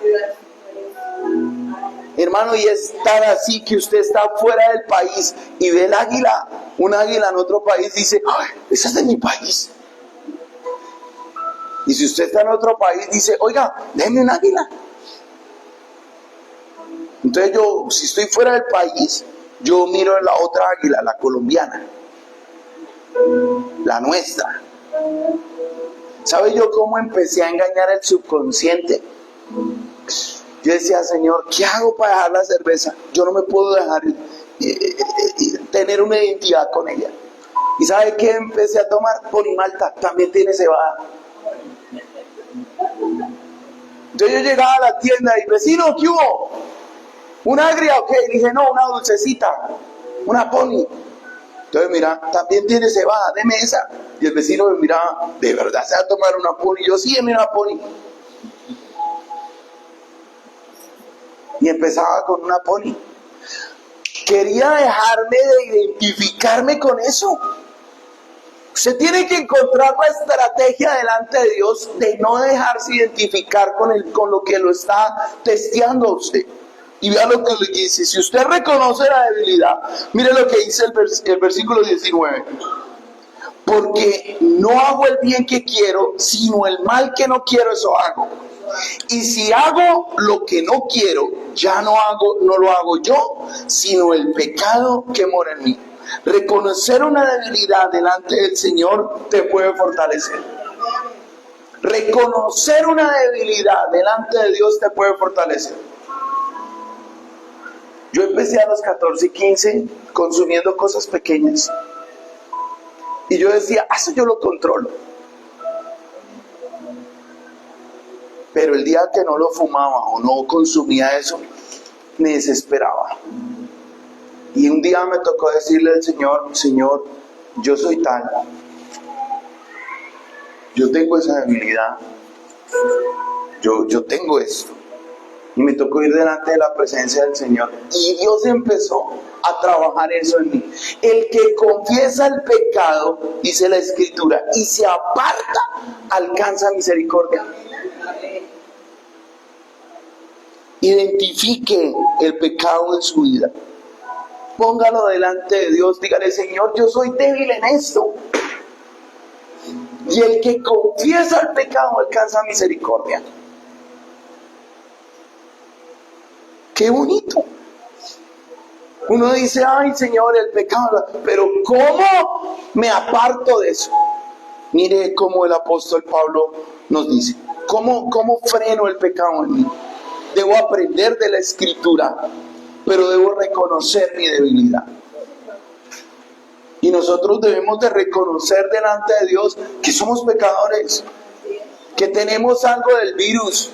S1: Hermano, y es tan así que usted está fuera del país y ve el águila, un águila en otro país, dice, ¡ay, esa es de mi país! Y si usted está en otro país, dice, oiga, déjeme un águila. Entonces yo, si estoy fuera del país, yo miro en la otra águila, la colombiana, la nuestra. ¿Sabe yo cómo empecé a engañar el subconsciente? Yo decía, Señor, ¿qué hago para dejar la cerveza? Yo no me puedo dejar tener una identidad con ella. ¿Y sabe qué empecé a tomar? Ponimalta, también tiene cebada. Entonces yo llegaba a la tienda y, vecino, ¿qué hubo? ¿Una agria o qué? Y dije, no, una dulcecita, una pony. Entonces, mira, también tiene cebada, deme esa. Y el vecino me miraba, ¿de verdad se va a tomar una pony? Y yo, sí, deme una pony. Y empezaba con una pony. Quería dejarme de identificarme con eso. Usted tiene que encontrar la estrategia delante de Dios de no dejarse identificar con lo que lo está testeando a usted. Y vea lo que le dice. Si usted reconoce la debilidad, mire lo que dice el versículo 19. Porque no hago el bien que quiero, sino el mal que no quiero, eso hago. Y si hago lo que no quiero, ya no lo hago yo, sino el pecado que mora en mí. Reconocer una debilidad delante del Señor te puede fortalecer. Reconocer una debilidad delante de Dios te puede fortalecer. Yo empecé a los 14 y 15 consumiendo cosas pequeñas. Y yo decía, eso yo lo controlo. Pero el día que no lo fumaba o no consumía eso, me desesperaba. Y un día me tocó decirle al Señor, Señor, yo soy tal. Yo tengo esa debilidad. Yo tengo esto. Y me tocó ir delante de la presencia del Señor. Y Dios empezó a trabajar eso en mí. El que confiesa el pecado, dice la Escritura, y se aparta, alcanza misericordia. Identifique el pecado en su vida. Póngalo delante de Dios. Dígale, Señor, yo soy débil en esto. Y el que confiesa el pecado alcanza misericordia. Qué bonito. Uno dice, ay Señor, el pecado, pero ¿cómo me aparto de eso? Mire cómo el apóstol Pablo nos dice, ¿cómo freno el pecado en mí? Debo aprender de la Escritura, pero debo reconocer mi debilidad. Y nosotros debemos de reconocer delante de Dios que somos pecadores, que tenemos algo del virus.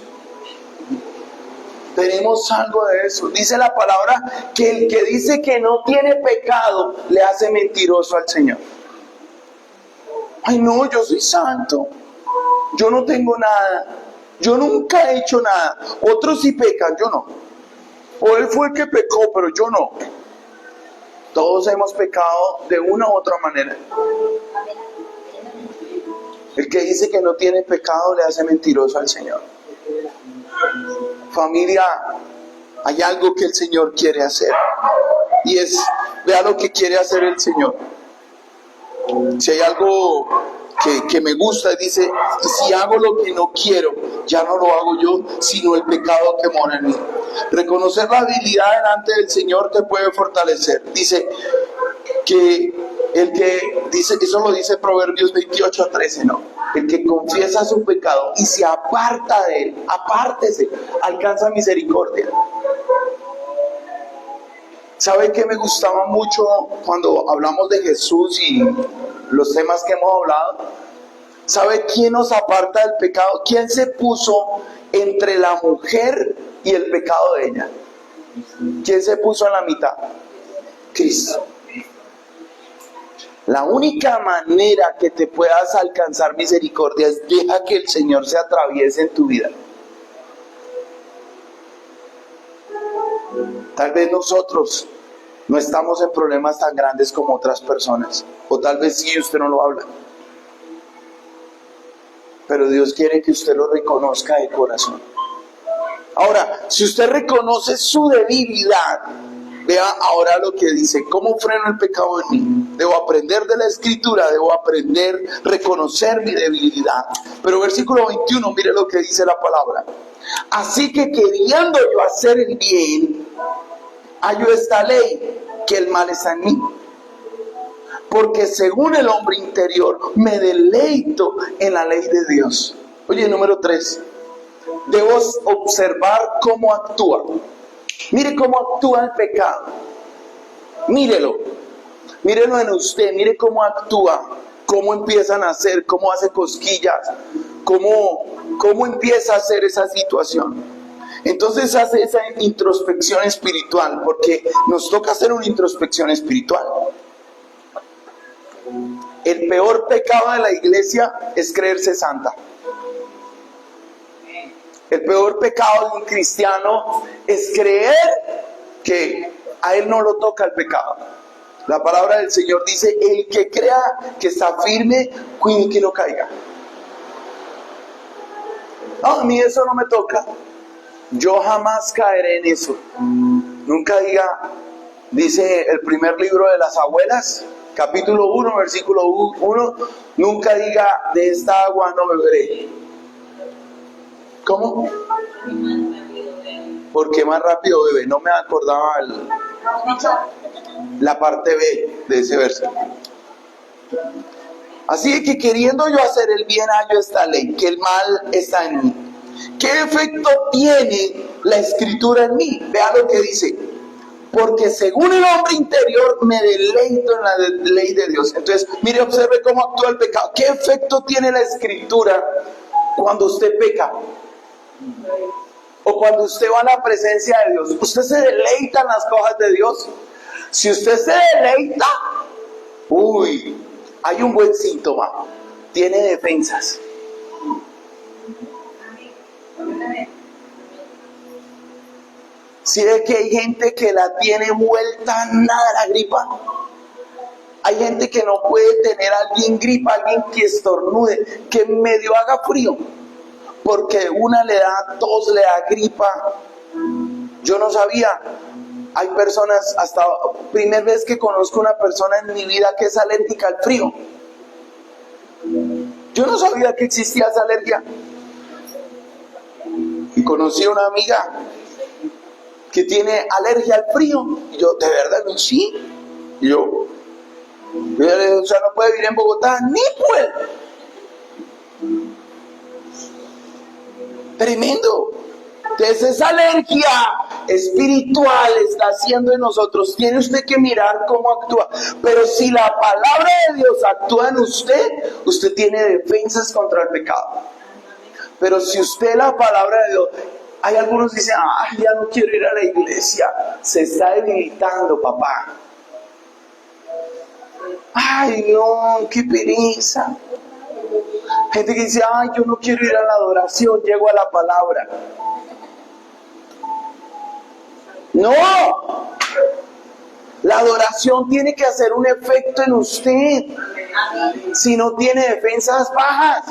S1: Tenemos algo de eso. Dice la palabra que el que dice que no tiene pecado le hace mentiroso al Señor. Ay no, yo soy santo. Yo no tengo nada. Yo nunca he hecho nada. Otros sí pecan, yo no. O él fue el que pecó, pero yo no. Todos hemos pecado de una u otra manera. El que dice que no tiene pecado le hace mentiroso al Señor. Familia, hay algo que el Señor quiere hacer. Y es, vea lo que quiere hacer el Señor. Si hay algo que me gusta, dice, si hago lo que no quiero, ya no lo hago yo, sino el pecado que mora en mí. Reconocer la habilidad delante del Señor te puede fortalecer. Dice que el que dice, eso lo dice Proverbios 28:13, ¿no? El que confiesa su pecado y se aparta de él, apártese, alcanza misericordia. ¿Sabe qué me gustaba mucho cuando hablamos de Jesús y los temas que hemos hablado? ¿Sabe quién nos aparta del pecado? ¿Quién se puso entre la mujer y el pecado de ella? ¿Quién se puso en la mitad? Cristo. La única manera que te puedas alcanzar misericordia es deja que el Señor se atraviese en tu vida. Tal vez nosotros no estamos en problemas tan grandes como otras personas, o tal vez sí, usted no lo habla. Pero Dios quiere que usted lo reconozca de corazón. Ahora, si usted reconoce su debilidad, vea ahora lo que dice, ¿cómo freno el pecado en mí? Debo aprender de la Escritura, debo aprender, reconocer mi debilidad. Pero versículo 21, mire lo que dice la palabra. Así que queriendo yo hacer el bien, hallo esta ley, que el mal está en mí. Porque según el hombre interior, me deleito en la ley de Dios. Oye, número 3, debo observar cómo actúa. Mire cómo actúa el pecado. Mírelo en usted, mire cómo actúa, cómo empiezan a hacer, cómo hace cosquillas, cómo empieza a hacer esa situación. Entonces hace esa introspección espiritual, porque nos toca hacer una introspección espiritual. El peor pecado de la iglesia es creerse santa. El peor pecado de un cristiano es creer que a él no lo toca el pecado. La palabra del Señor dice, el que crea que está firme, cuide que no caiga. No, a mí eso no me toca. Yo jamás caeré en eso. Nunca diga, dice el primer libro de las abuelas, capítulo 1, versículo 1, nunca diga, de esta agua no beberé. ¿Cómo? Porque más rápido bebe. No me acordaba la parte B de ese verso. Así que queriendo yo hacer el bien, hallo esta ley, que el mal está en mí. ¿Qué efecto tiene la Escritura en mí? Vea lo que dice. Porque según el hombre interior me deleito en la ley de Dios. Entonces, mire, observe cómo actúa el pecado. ¿Qué efecto tiene la Escritura cuando usted peca? O cuando usted va a la presencia de Dios. Usted se deleita en las cosas de Dios. Si usted se deleita, hay un buen síntoma. Tiene defensas. Si ve que hay gente que la tiene vuelta nada la gripa. Hay gente que no puede tener a alguien gripa, alguien que estornude, que medio haga frío. Porque una le da tos, le da gripa. Yo no sabía. Hay personas, hasta primera vez que conozco una persona en mi vida que es alérgica al frío. Yo no sabía que existía esa alergia. Y conocí a una amiga que tiene alergia al frío. Y yo, ¿de verdad? No, sí. Y yo, o sea, no puede vivir en Bogotá, ni puede. Tremendo. Entonces esa alergia espiritual está haciendo en nosotros. Tiene usted que mirar cómo actúa. Pero si la palabra de Dios actúa en usted, usted tiene defensas contra el pecado. Pero si usted la palabra de Dios, hay algunos que dicen, ya no quiero ir a la iglesia. Se está debilitando, papá. Ay, no, qué pereza. Gente que dice, yo no quiero ir a la adoración, llego a la palabra. No, la adoración tiene que hacer un efecto en usted. Si no tiene defensas bajas,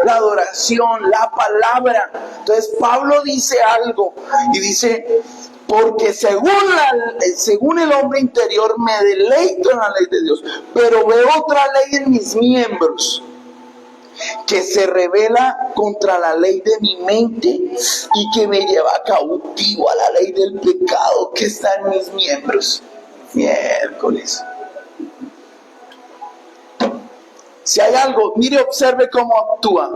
S1: la adoración, la palabra. Entonces Pablo dice algo y dice, porque según el hombre interior me deleito en la ley de Dios, pero veo otra ley en mis miembros que se revela contra la ley de mi mente y que me lleva cautivo a la ley del pecado que está en mis miembros. Miércoles. Si hay algo, mire, observe cómo actúa.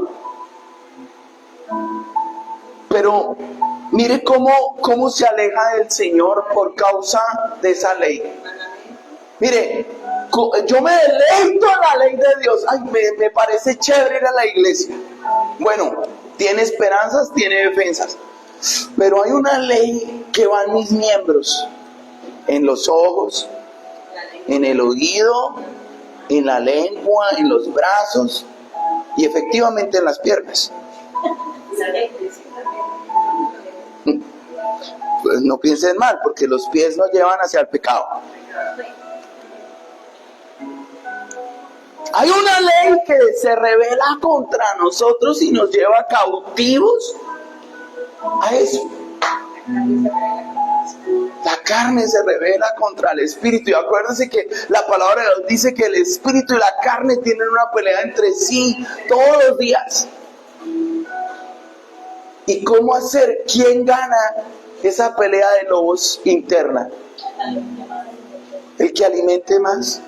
S1: Pero mire cómo se aleja del Señor por causa de esa ley. Mire, yo me deleito en la ley de Dios. Ay, me parece chévere ir a la iglesia. Bueno, tiene esperanzas, tiene defensas. Pero hay una ley que va en mis miembros. En los ojos, en el oído, en la lengua, en los brazos y efectivamente en las piernas. Pues no piensen mal, porque los pies nos llevan hacia el pecado. Hay una ley que se revela contra nosotros y nos lleva cautivos a eso. La carne se revela contra el espíritu. Y acuérdense que la palabra de Dios dice que el espíritu y la carne tienen una pelea entre sí todos los días. ¿Y cómo hacer? ¿Quién gana esa pelea de lobos interna? El que alimente más.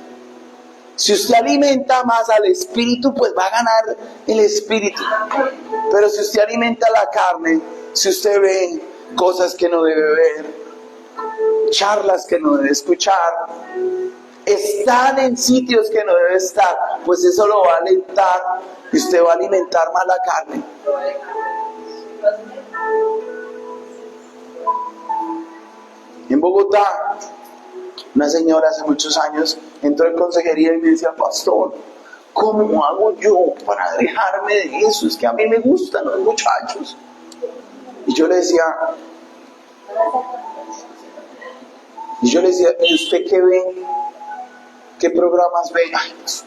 S1: Si usted alimenta más al espíritu, pues va a ganar el espíritu. Pero si usted alimenta la carne, si usted ve cosas que no debe ver, charlas que no debe escuchar, están en sitios que no debe estar, pues eso lo va a alentar y usted va a alimentar más la carne. En Bogotá, una señora hace muchos años entró en consejería y me decía, pastor, ¿cómo hago yo para alejarme de eso? Es que a mí me gustan los muchachos. Y yo le decía, ¿y usted qué ve? ¿Qué programas ve? Ay, pues,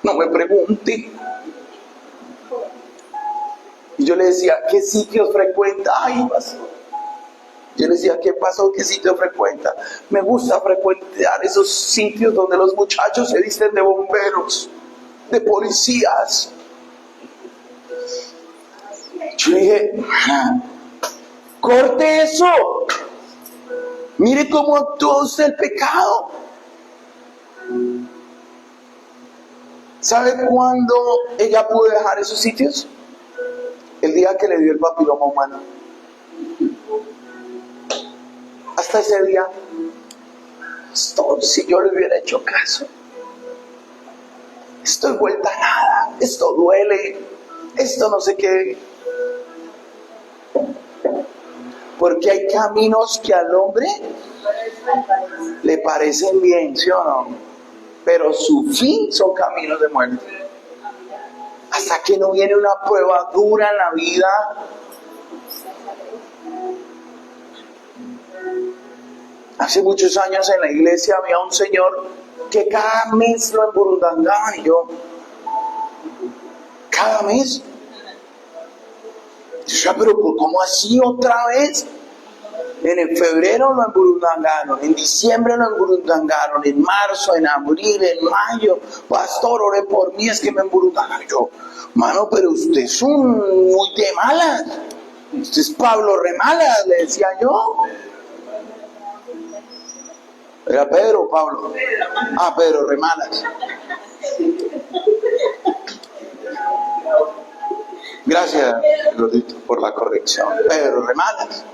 S1: no me pregunte. Y yo le decía, ¿qué sitios frecuenta? Ay, pastor. Yo le decía, ¿qué pasó? ¿Qué sitio frecuenta? Me gusta frecuentar esos sitios donde los muchachos se visten de bomberos, de policías. Yo dije, corte eso. Mire cómo actúa usted el pecado. ¿Sabe cuándo ella pudo dejar esos sitios? El día que le dio el papiloma humano. Hasta ese día, si yo le hubiera hecho caso, estoy vuelta a nada, esto duele, esto no sé qué. Porque hay caminos que al hombre le parecen bien, ¿sí o no? Pero su fin son caminos de muerte. Hasta que no viene una prueba dura en la vida. Hace muchos años en la iglesia había un señor que cada mes lo emburundangaban y yo, ¿cada mes? Yo, pero ¿cómo así otra vez? En febrero lo emburundangaron, en diciembre lo emburundangaron, en marzo, en abril, en mayo. Pastor, ore por mí, es que me emburundangaron. Yo, mano, pero usted es muy de malas. Este es Pablo Remalas, le decía yo. Era Pedro, Pablo. Ah, Pedro Remalas. Gracias, Gordito, por la corrección. Pedro Remalas.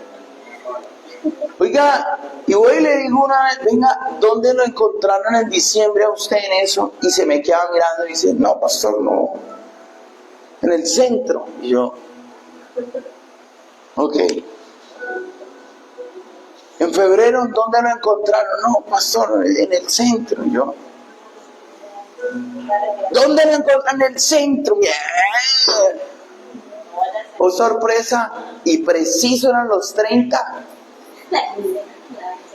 S1: Oiga, y voy y le digo una vez, venga, ¿dónde lo encontraron en diciembre a usted en eso? Y se me queda mirando y dice, no, pastor, no. En el centro. Y yo, ok. En febrero, ¿dónde lo encontraron? No, pastor, en el centro. Y yo, ¿dónde lo encontraron? En el centro. Bien. Oh, sorpresa, y preciso eran los 30.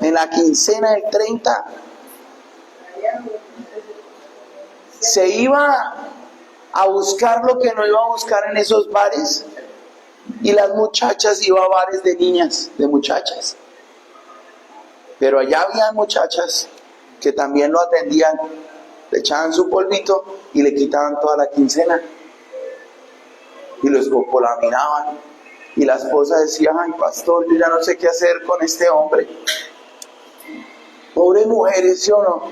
S1: En la quincena del 30 se iba a buscar lo que no iba a buscar en esos bares, y las muchachas iban a bares de niñas, de muchachas, pero allá había muchachas que también lo atendían, le echaban su polvito y le quitaban toda la quincena y lo escopolaminaban. Y la esposa decía, ay, pastor, yo ya no sé qué hacer con este hombre. Pobres mujeres, ¿sí o no?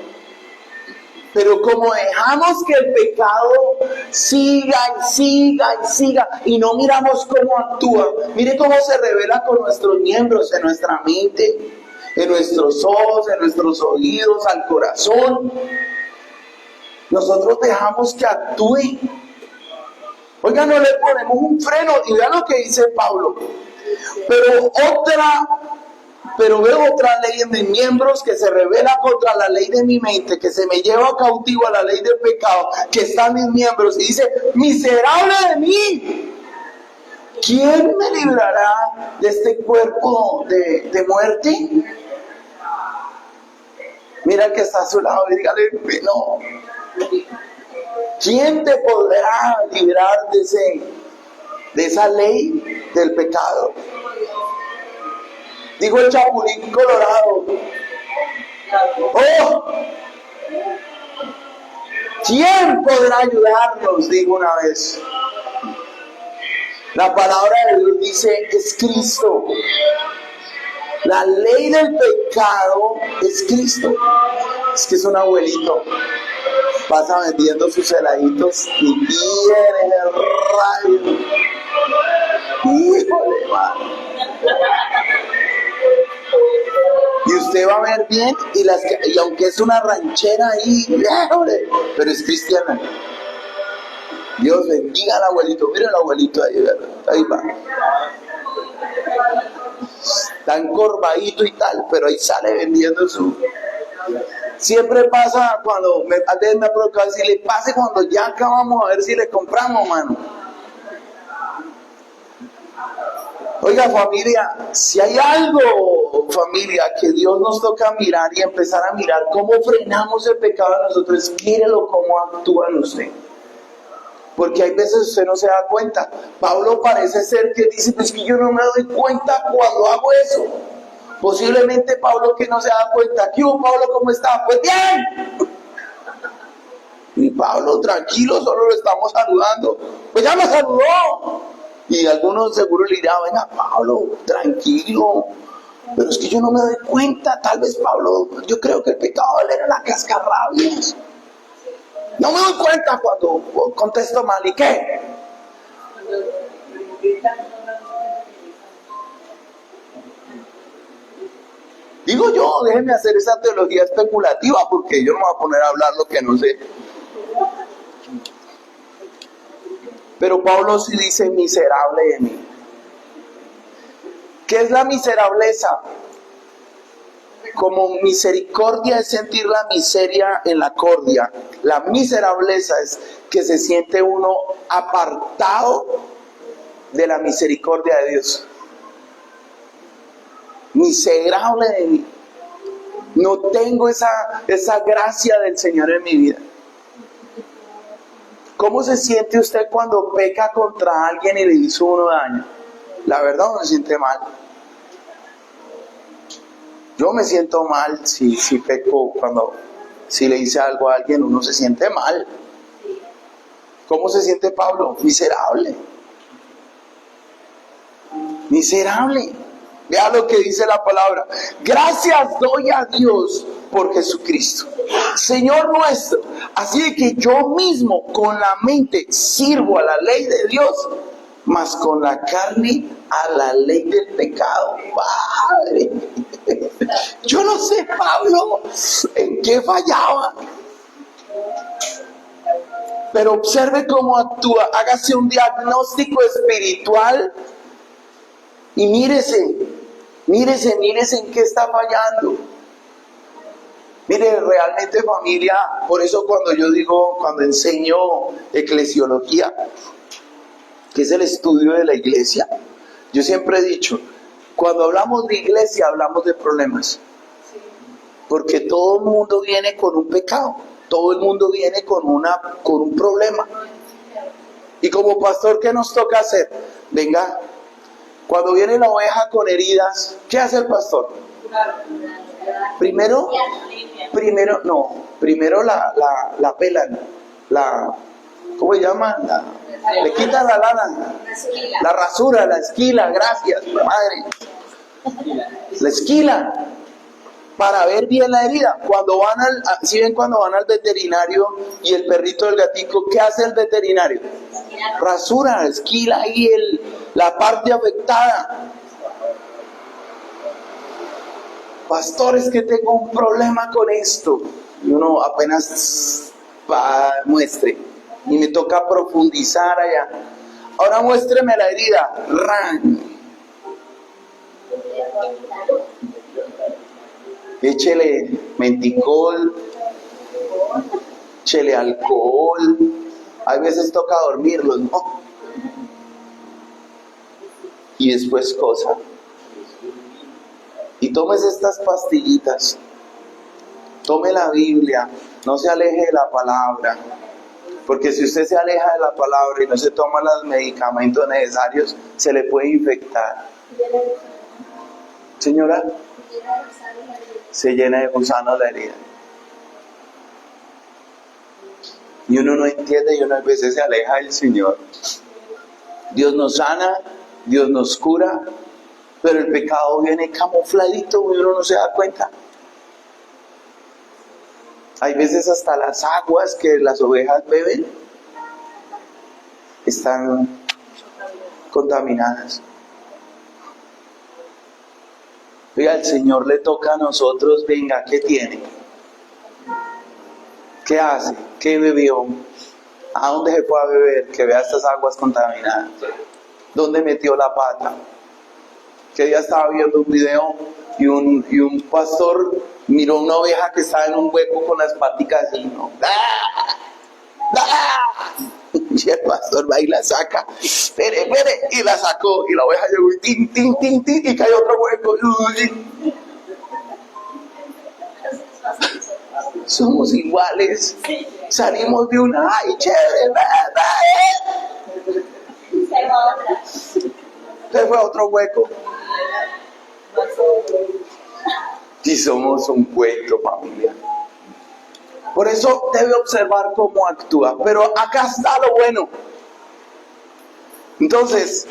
S1: Pero como dejamos que el pecado siga y siga y siga, y no miramos cómo actúa, mire cómo se revela con nuestros miembros, en nuestra mente, en nuestros ojos, en nuestros oídos, al corazón. Nosotros dejamos que actúe. Oiga, no le ponemos un freno, y vean lo que dice Pablo. Pero veo otra ley en mis miembros que se revela contra la ley de mi mente, que se me lleva cautivo a la ley del pecado que está en mis miembros, y dice, miserable de mí, ¿quién me librará de este cuerpo de muerte? Mira el que está a su lado y dígale, no. ¿Quién te podrá librar de esa ley del pecado? Dijo el Chapulín Colorado. ¡Oh! ¿Quién podrá ayudarnos? Dijo una vez. La palabra de Dios dice, es Cristo. La ley del pecado es Cristo. Es que es un abuelito. Pasa vendiendo sus heladitos y viene el rayo. Híjole, mano. Y usted va a ver bien, y aunque es una ranchera ahí, híjole, pero es cristiana. Dios bendiga al abuelito. Mira el abuelito ahí, ¿verdad? Ahí va. Está encorvadito y tal, pero ahí sale vendiendo su... Siempre pasa cuando a veces me ha provocado decirle, pase cuando ya acabamos a ver si le compramos, mano. Oiga, familia, si hay algo, familia, que Dios nos toca mirar y empezar a mirar cómo frenamos el pecado de nosotros, mírelo cómo actúa en usted. Porque hay veces usted no se da cuenta. Pablo parece ser que dice, pues que yo no me doy cuenta cuando hago eso. Posiblemente Pablo que no se da cuenta. ¿Qué hubo, Pablo? ¿Cómo está? Pues bien. Y Pablo, tranquilo, solo lo estamos saludando. Pues ya me saludó. Y algunos seguro le dirán, venga, Pablo, tranquilo. Pero es que yo no me doy cuenta. Tal vez Pablo, yo creo que el pecado de él era la cascarrabias. No me doy cuenta cuando contesto mal. ¿Y qué? Digo yo, déjenme hacer esa teología especulativa, porque yo no me voy a poner a hablar lo que no sé. Pero Pablo sí dice, miserable de mí. ¿Qué es la miserableza? Como misericordia es sentir la miseria en la cordia. La miserableza es que se siente uno apartado de la misericordia de Dios. Miserable de mí. No tengo esa gracia del Señor en mi vida. ¿Cómo se siente usted cuando peca contra alguien y le hizo uno daño? La verdad uno se siente mal. Yo me siento mal si peco si le hice algo a alguien, uno se siente mal. ¿Cómo se siente Pablo? Miserable. Miserable. Vea lo que dice la palabra. Gracias doy a Dios por Jesucristo, Señor nuestro. Así que yo mismo con la mente sirvo a la ley de Dios, mas con la carne a la ley del pecado. Padre, yo no sé, Pablo, en qué fallaba. Pero observe cómo actúa. Hágase un diagnóstico espiritual y mírese en qué está fallando. Mire, realmente, familia, por eso cuando enseño eclesiología, que es el estudio de la iglesia, yo siempre he dicho, cuando hablamos de iglesia hablamos de problemas. Porque todo el mundo viene con un pecado, todo el mundo viene con un problema. Y como pastor, ¿qué nos toca hacer? Venga, cuando viene la oveja con heridas, ¿qué hace el pastor? Primero la pelan, ¿cómo se llama? Le quitan la lana, la rasura, la esquila, gracias, madre. La esquila, para ver bien la herida. Cuando van al veterinario y el perrito del gatico, ¿qué hace el veterinario? Rasura, esquila ahí la parte afectada. Pastor, es que tengo un problema con esto. Y uno apenas muestre. Y me toca profundizar allá. Ahora muéstreme la herida. ¡Ran! Échele menticol. Échele alcohol. A veces toca dormirlos, ¿no? Y después cosa. Y tomes estas pastillitas. Tome la Biblia. No se aleje de la palabra. Porque si usted se aleja de la palabra y no se toma los medicamentos necesarios, se le puede infectar. Señora, se llena de gusanos la herida. Y uno no entiende y uno a veces se aleja del Señor. Dios nos sana, Dios nos cura, pero el pecado viene camufladito y uno no se da cuenta. Hay veces hasta las aguas que las ovejas beben están contaminadas. Oiga, al Señor le toca a nosotros, venga, ¿qué tiene? ¿Qué hace? ¿Qué bebió? ¿A dónde se fue a beber? Que vea estas aguas contaminadas. ¿Dónde metió la pata? Que día estaba viendo un video y un pastor miró una oveja que estaba en un hueco con las paticas así, ¿no? ¡Ah! ¡Ah! Y el pastor va y la saca. Espere, y la sacó. Y la oveja llegó y tin, tin, tin, tin, y cayó otro hueco. Somos iguales. Salimos de una, ¡ay, chévere! Se fue a otro hueco. Y somos un cuento, familia. Por eso debe observar cómo actúa. Pero acá está lo bueno. Entonces,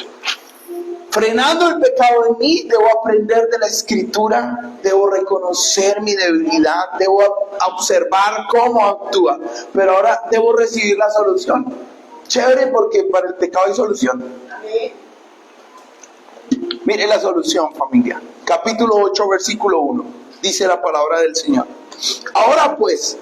S1: frenando el pecado en mí, debo aprender de la Escritura, debo reconocer mi debilidad, debo observar cómo actúa. Pero ahora debo recibir la solución. Chévere, porque para el pecado hay solución. Mire la solución, familia. Capítulo 8, versículo 1. Dice la palabra del Señor. Ahora pues,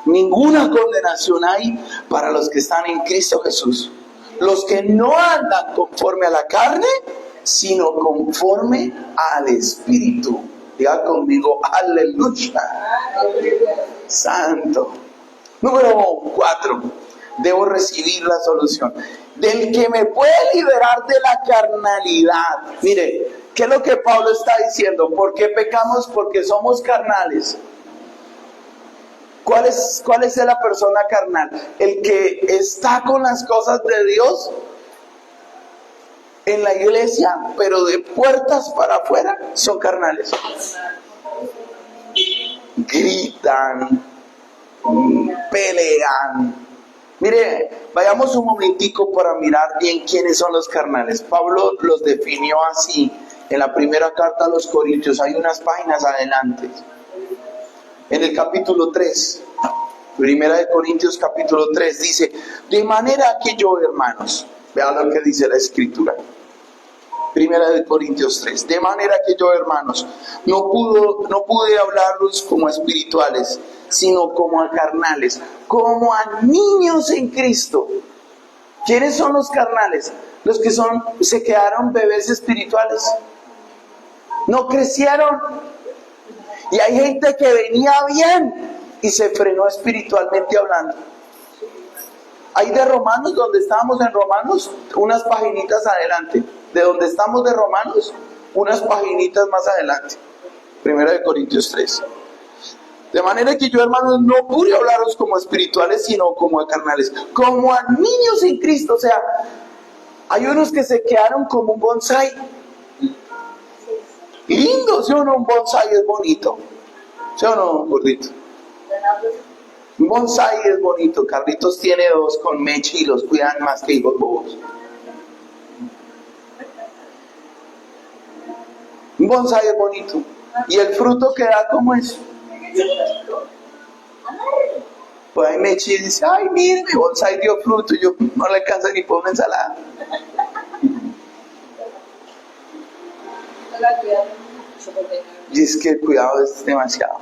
S1: ninguna condenación hay para los que están en Cristo Jesús. Los que no andan conforme a la carne, sino conforme al Espíritu. Diga conmigo, aleluya. Santo. Número 4. Debo recibir la solución. Del que me puede liberar de la carnalidad. Mire, ¿qué es lo que Pablo está diciendo? ¿Por qué pecamos? Porque somos carnales. ¿Cuál es la persona carnal? El que está con las cosas de Dios en la iglesia, pero de puertas para afuera son carnales. Gritan, pelean, Mire, vayamos un momentico para mirar bien quiénes son los carnales. Pablo los definió así en la primera carta a los Corintios. Hay unas páginas adelante. En el capítulo 3, primera de Corintios capítulo 3, dice: de manera que yo, hermanos, vean lo que dice la escritura. Primera de Corintios 3. De manera que yo, hermanos, no pude hablarlos como espirituales, sino como a carnales, como a niños en Cristo. ¿Quiénes son los carnales? Los que se quedaron bebés espirituales. No crecieron. Y hay gente que venía bien y se frenó espiritualmente hablando. Hay de Romanos, donde estábamos en Romanos, unas paginitas adelante. De donde estamos de Romanos, unas paginitas más adelante. Primera de Corintios 3. De manera que yo, hermanos, no pude hablaros como espirituales, sino como a carnales, como a niños en Cristo. O sea, hay unos que se quedaron como un bonsai. Lindo, ¿sí o no? Un bonsai es bonito. ¿Sí o no, gordito? Un bonsai es bonito. Carlitos tiene 2 con mecha y los cuidan más que hijos bobos. Un bonsai es bonito. ¿Y el fruto que da cómo es? Pues ahí Mechi dice: ay, mire, mi bonsai dio fruto. Yo no le alcanza ni por una ensalada. Y es que el cuidado es demasiado.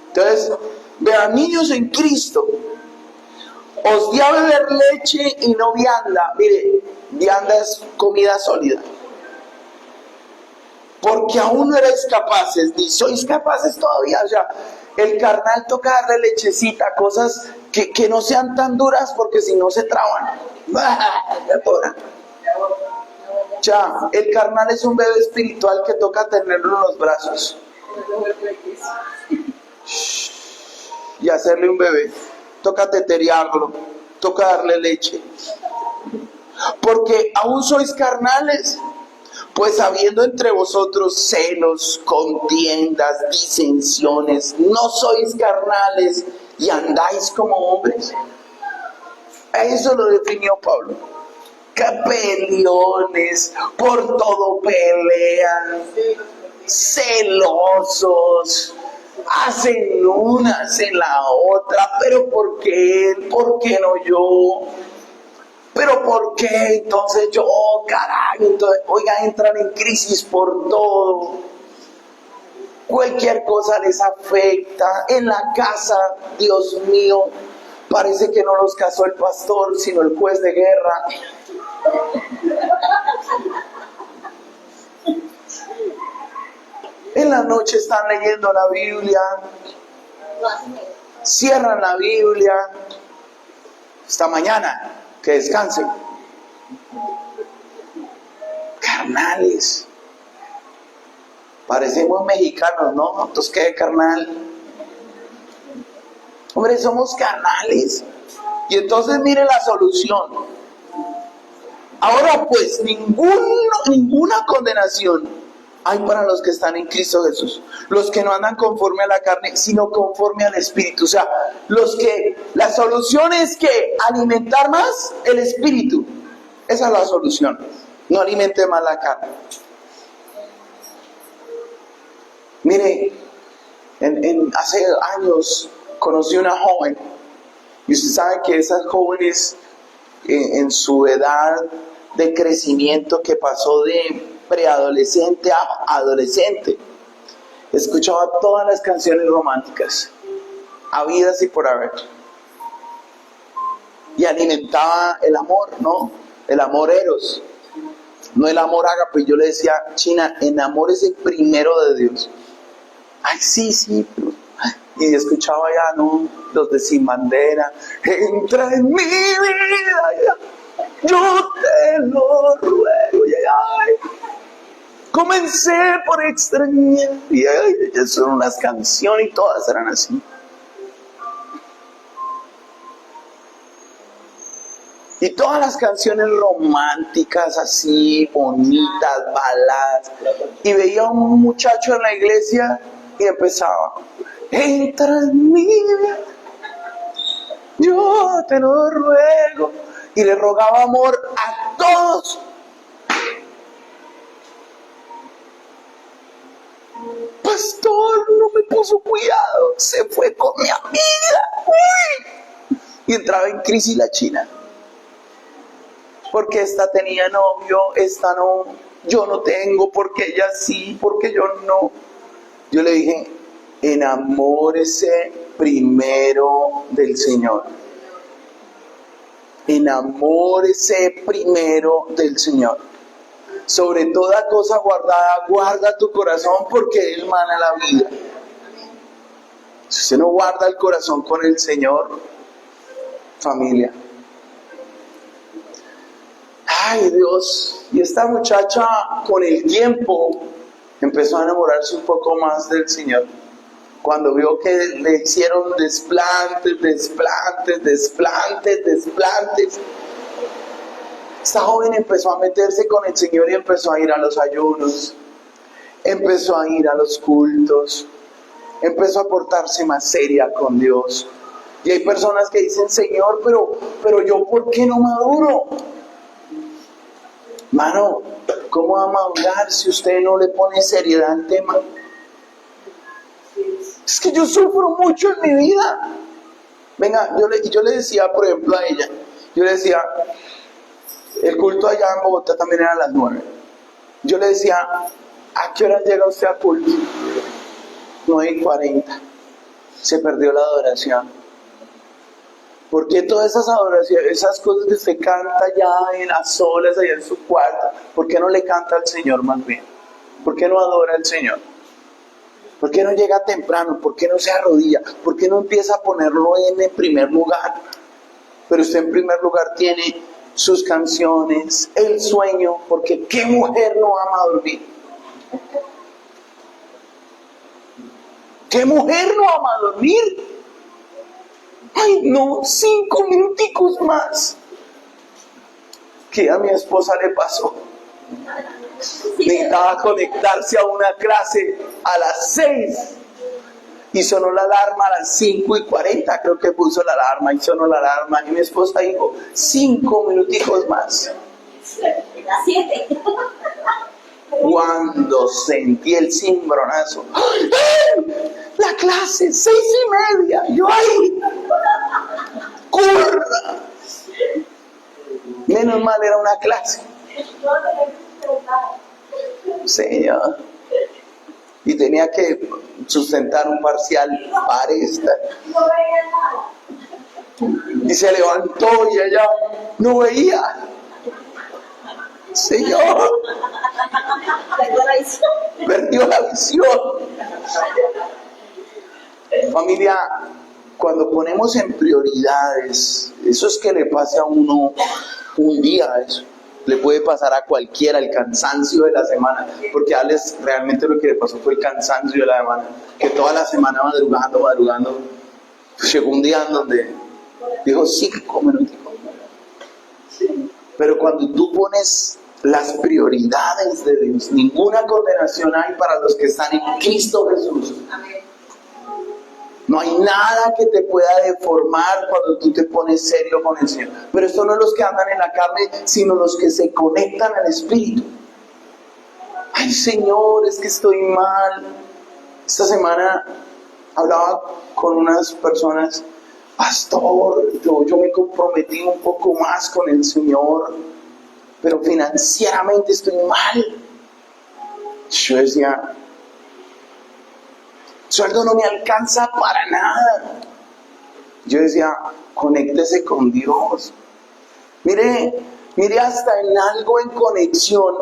S1: Entonces, vean, niños en Cristo, os di a beber leche y no vianda. Mire, vianda es comida sólida. Porque aún no eres capaces, ni sois capaces todavía. O sea, el carnal toca darle lechecita, cosas que no sean tan duras, porque si no se traban. Ya, el carnal es un bebé espiritual que toca tenerlo en los brazos y hacerle un bebé. Toca teteriarlo, toca darle leche. Porque aún sois carnales. Pues habiendo entre vosotros celos, contiendas, disensiones, no sois carnales y andáis como hombres. Eso lo definió Pablo. Que peleones, por todo pelean, celosos, hacen una, hacen la otra. Pero ¿por qué él? ¿Por qué no yo? ¿Pero por qué? Entonces yo, caray, entonces, oiga, entran en crisis por todo. Cualquier cosa les afecta. En la casa, Dios mío, parece que no los casó el pastor, sino el juez de guerra. En la noche están leyendo la Biblia, cierran la Biblia, hasta mañana. Que descansen. Carnales. Parecemos mexicanos, ¿no? Entonces, ¿qué carnal? Hombre, somos carnales. Y entonces mire la solución. Ahora pues, ninguna condenación hay para los que están en Cristo Jesús, los que no andan conforme a la carne, sino conforme al Espíritu. O sea, la solución es que alimentar más el Espíritu. Esa es la solución. No alimente más la carne. Mire, hace años conocí una joven, y usted sabe que esas jóvenes en su edad de crecimiento, que pasó de preadolescente a adolescente, escuchaba todas las canciones románticas, habidas y por haber, y alimentaba el amor, ¿no? El amor eros, no el amor ágape. Yo le decía: China, enamórese primero de Dios. Ay, sí, y escuchaba ya, ¿no? Los de Sin Bandera: entra en mi vida, yo te lo ruego. Ay, comencé por extrañar, y ellas son unas canciones y todas eran así. Y todas las canciones románticas, así, bonitas, baladas. Y veía a un muchacho en la iglesia y empezaba: entra en mí. yo te lo ruego. Y le rogaba amor a todos. Pastor, no me puso cuidado, se fue con mi amiga. Uy. Y entraba en crisis la china. Porque esta tenía novio, esta no, yo no tengo, porque ella sí, porque yo no. Yo le dije, enamórese primero del Señor. Enamórese primero del Señor. Sobre toda cosa guardada, guarda tu corazón, porque Él mana la vida. Si usted no guarda el corazón con el Señor, familia. Ay, Dios. Y esta muchacha con el tiempo empezó a enamorarse un poco más del Señor. Cuando vio que le hicieron desplantes. Esta joven empezó a meterse con el Señor y empezó a ir a los ayunos. Empezó a ir a los cultos. Empezó a portarse más seria con Dios. Y hay personas que dicen, Señor, pero yo, ¿por qué no maduro? Mano, ¿cómo va a madurar si usted no le pone seriedad al tema? Es que yo sufro mucho en mi vida. Venga, yo le decía, por ejemplo, a ella, yo le decía, el culto allá en Bogotá también era a las 9. Yo le decía, ¿a qué hora llega usted a culto? 9:40. Se perdió la adoración. ¿Por qué todas esas adoraciones, esas cosas que usted canta ya en las solas, allá en su cuarto, por qué no le canta al Señor más bien? ¿Por qué no adora al Señor? ¿Por qué no llega temprano? ¿Por qué no se arrodilla? ¿Por qué no empieza a ponerlo en el primer lugar? Pero usted en primer lugar tiene sus canciones, el sueño, porque ¿qué mujer no ama dormir? ¿Qué mujer no ama dormir? Ay, no, 5 minuticos más. ¿Qué a mi esposa le pasó? Necesitaba conectarse a una clase a las 6 y sonó la alarma a las 5:40, creo que puso la alarma y sonó la alarma y mi esposa dijo 5 minuticos más.
S2: Las 7.
S1: Cuando sentí el cimbronazo, ¡ay! La clase 6:30, yo ahí, ¡corra! Menos mal era una clase. Señor. Y tenía que sustentar un parcial para esta. Y se levantó y ella no veía. Señor. Perdió la visión. Familia, cuando ponemos en prioridades, eso es que le pase a uno un día, eso le puede pasar a cualquiera, el cansancio de la semana, porque a Alex realmente lo que le pasó fue el cansancio de la semana, que toda la semana madrugando, llegó un día en donde dijo 5 minutos. Pero cuando tú pones las prioridades de Dios, ninguna condenación hay para los que están en Cristo Jesús. No hay nada que te pueda deformar cuando tú te pones serio con el Señor. Pero estos no son los que andan en la carne, sino los que se conectan al Espíritu. Ay, Señor, es que estoy mal. Esta semana hablaba con unas personas, pastor, yo me comprometí un poco más con el Señor, pero financieramente estoy mal. Yo decía, sueldo no me alcanza para nada. Yo decía, conéctese con Dios. Mire hasta en algo en conexión.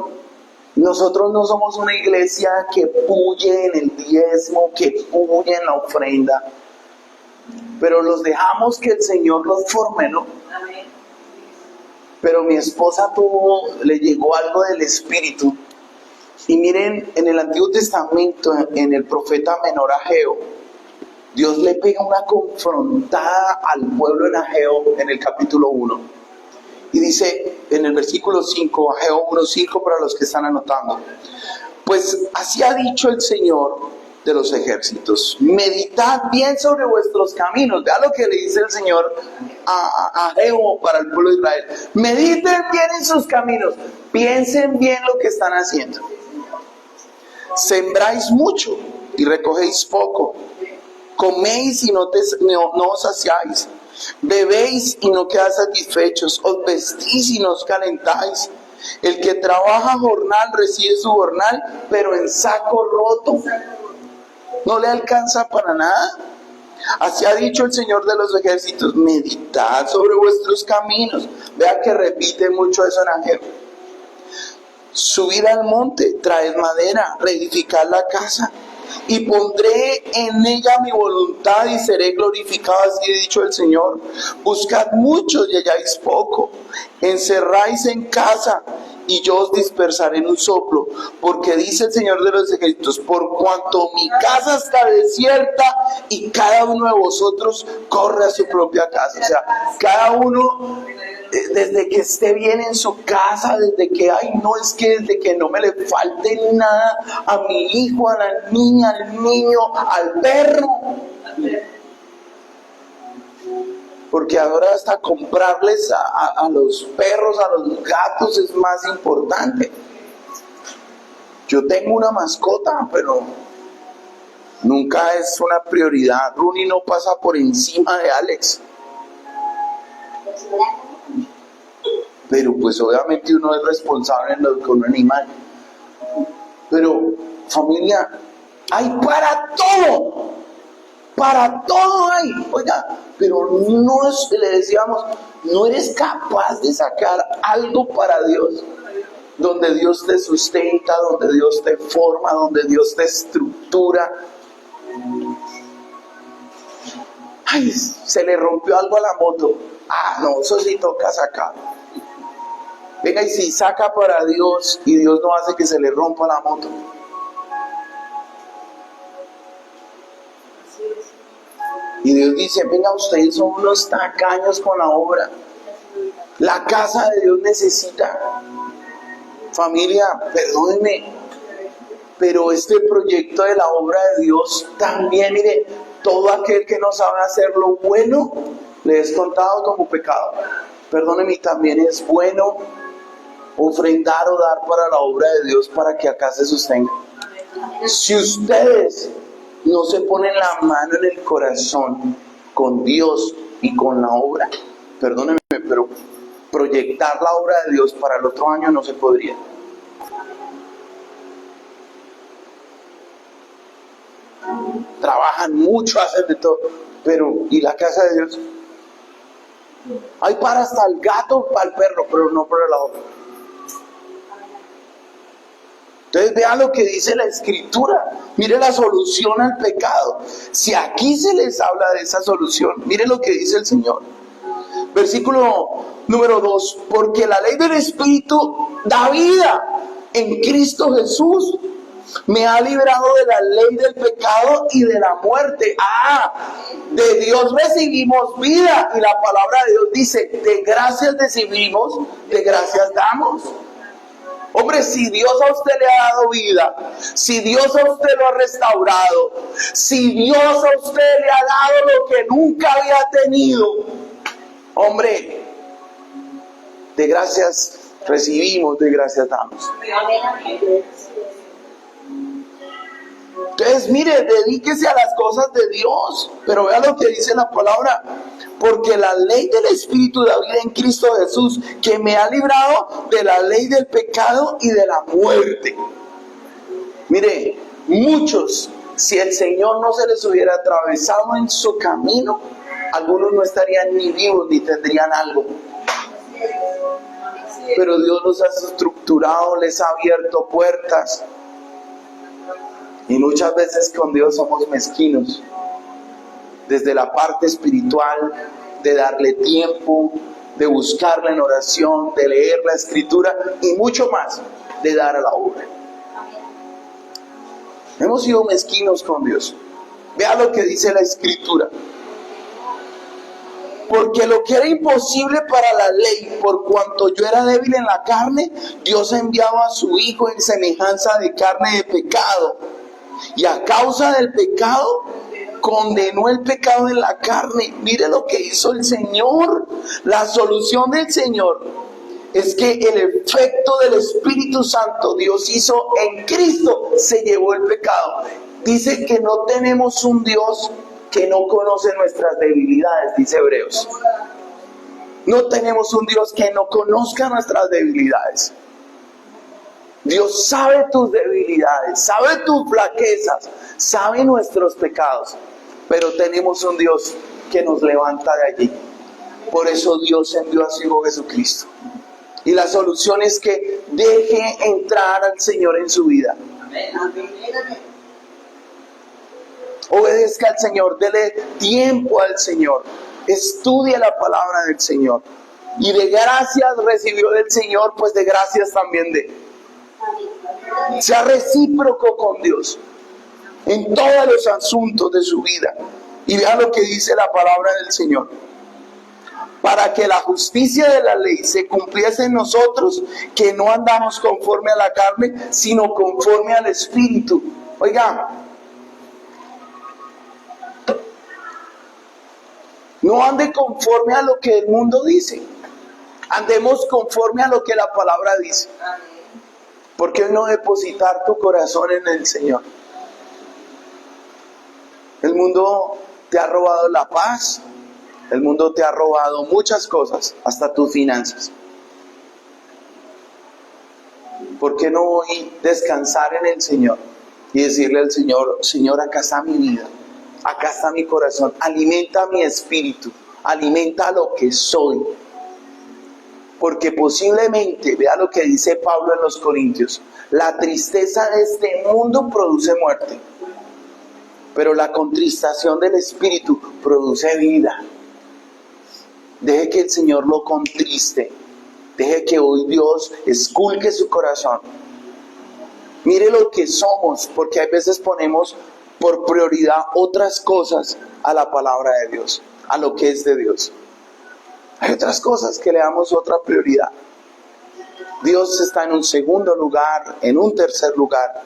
S1: Nosotros no somos una iglesia que puye en el diezmo, que puye en la ofrenda. Pero los dejamos que el Señor los forme, ¿no? Pero mi esposa le llegó algo del Espíritu. Y miren, en el Antiguo Testamento, en el profeta menor Ageo, Dios le pega una confrontada al pueblo en Ageo en el capítulo 1. Y dice en el versículo 5, Ageo 1:5 para los que están anotando. Pues así ha dicho el Señor, de los ejércitos. Meditad bien sobre vuestros caminos. Vea lo que le dice el Señor a Jehová para el pueblo de Israel. Mediten bien en sus caminos. Piensen bien lo que están haciendo. Sembráis mucho y recogéis poco. Coméis y no os saciáis. Bebéis y no quedáis satisfechos. Os vestís y no os calentáis. El que trabaja jornal recibe su jornal, pero en saco roto. No le alcanza para nada. Así ha dicho el Señor de los ejércitos. Meditad sobre vuestros caminos. Vea que repite mucho eso en Ageo. Subid al monte, traed madera, reedificad la casa, y pondré en ella mi voluntad y seré glorificado, así ha dicho el Señor. Buscad mucho y halláis poco. Encerráis en casa y yo os dispersaré en un soplo, porque dice el Señor de los ejércitos, por cuanto mi casa está desierta y cada uno de vosotros corre a su propia casa. O sea, cada uno, desde que esté bien en su casa, desde que, desde que no me le falte nada a mi hijo, a la niña, al niño, al perro. Porque ahora hasta comprarles a los perros, a los gatos es más importante. Yo tengo una mascota, pero nunca es una prioridad. Rooney no pasa por encima de Alex. Pero pues obviamente uno es responsable con un animal. Pero familia, hay para todo. Para todo hay. Oiga, pero le decíamos, no eres capaz de sacar algo para Dios. Donde Dios te sustenta, donde Dios te forma, donde Dios te estructura. Ay, se le rompió algo a la moto. No, eso sí toca sacar. Venga, y si saca para Dios y Dios no hace que se le rompa la moto. Y Dios dice, venga, ustedes son unos tacaños con la obra. La casa de Dios necesita. Familia, perdónenme, pero este proyecto de la obra de Dios también, mire, todo aquel que no sabe hacer lo bueno, le es contado como pecado. Perdónenme, también es bueno ofrendar o dar para la obra de Dios para que acá se sostenga. Si ustedes no se ponen la mano en el corazón con Dios y con la obra, perdónenme, pero proyectar la obra de Dios para el otro año no se podría. Trabajan mucho, hacen de todo, pero ¿y la casa de Dios? Hay para hasta el gato, para el perro, pero no para la obra. Entonces vean lo que dice la Escritura. Mire la solución al pecado. Si aquí se les habla de esa solución, mire lo que dice el Señor. Versículo número 2. Porque la ley del Espíritu da vida en Cristo Jesús. Me ha librado de la ley del pecado y de la muerte. De Dios recibimos vida. Y la palabra de Dios dice, de gracias recibimos, de gracias damos. Hombre, si Dios a usted le ha dado vida, si Dios a usted lo ha restaurado, si Dios a usted le ha dado lo que nunca había tenido, hombre, de gracias recibimos, de gracias damos. Entonces, mire, dedíquese a las cosas de Dios, pero vea lo que dice la palabra. Porque la ley del Espíritu da vida en Cristo Jesús, que me ha librado de la ley del pecado y de la muerte. Mire, muchos, si el Señor no se les hubiera atravesado en su camino, algunos no estarían ni vivos ni tendrían algo. Pero Dios los ha estructurado, les ha abierto puertas. Y muchas veces con Dios somos mezquinos. Desde la parte espiritual, de darle tiempo, de buscarla en oración, de leer la Escritura y mucho más, de dar a la obra. Hemos sido mezquinos con Dios. Vea lo que dice la Escritura. Porque lo que era imposible para la ley, por cuanto yo era débil en la carne, Dios enviaba a su Hijo en semejanza de carne de pecado. Y a causa del pecado, condenó el pecado en la carne. Mire lo que hizo el Señor. La solución del Señor es que el efecto del Espíritu Santo Dios hizo en Cristo, se llevó el pecado. Dice que no tenemos un Dios que no conoce nuestras debilidades, dice Hebreos. No tenemos un Dios que no conozca nuestras debilidades. Dios sabe tus debilidades, sabe tus flaquezas, sabe nuestros pecados. Pero tenemos un Dios que nos levanta de allí. Por eso Dios envió a su Hijo Jesucristo. Y la solución es que deje entrar al Señor en su vida. Obedezca al Señor, dele tiempo al Señor. Estudie la palabra del Señor. Y de gracias recibió del Señor, pues de gracias también de. Sea recíproco con Dios en todos los asuntos de su vida. Y vea lo que dice la palabra del Señor. Para que la justicia de la ley se cumpliese en nosotros, que no andamos conforme a la carne, sino conforme al Espíritu. Oiga, no ande conforme a lo que el mundo dice. Andemos conforme a lo que la palabra dice. ¿Por qué no depositar tu corazón en el Señor? El mundo te ha robado la paz. El mundo te ha robado muchas cosas, hasta tus finanzas. ¿Por qué no hoy descansar en el Señor y decirle al Señor: Señor, acá está mi vida, acá está mi corazón, alimenta mi espíritu, alimenta lo que soy? Porque posiblemente, vea lo que dice Pablo en los Corintios, la tristeza de este mundo produce muerte, pero la contristación del espíritu produce vida. Deje que el Señor lo contriste. Deje que hoy Dios esculque su corazón. Mire lo que somos, porque a veces ponemos por prioridad otras cosas a la palabra de Dios, a lo que es de Dios. Hay otras cosas que le damos otra prioridad. Dios está en un segundo lugar, en un tercer lugar.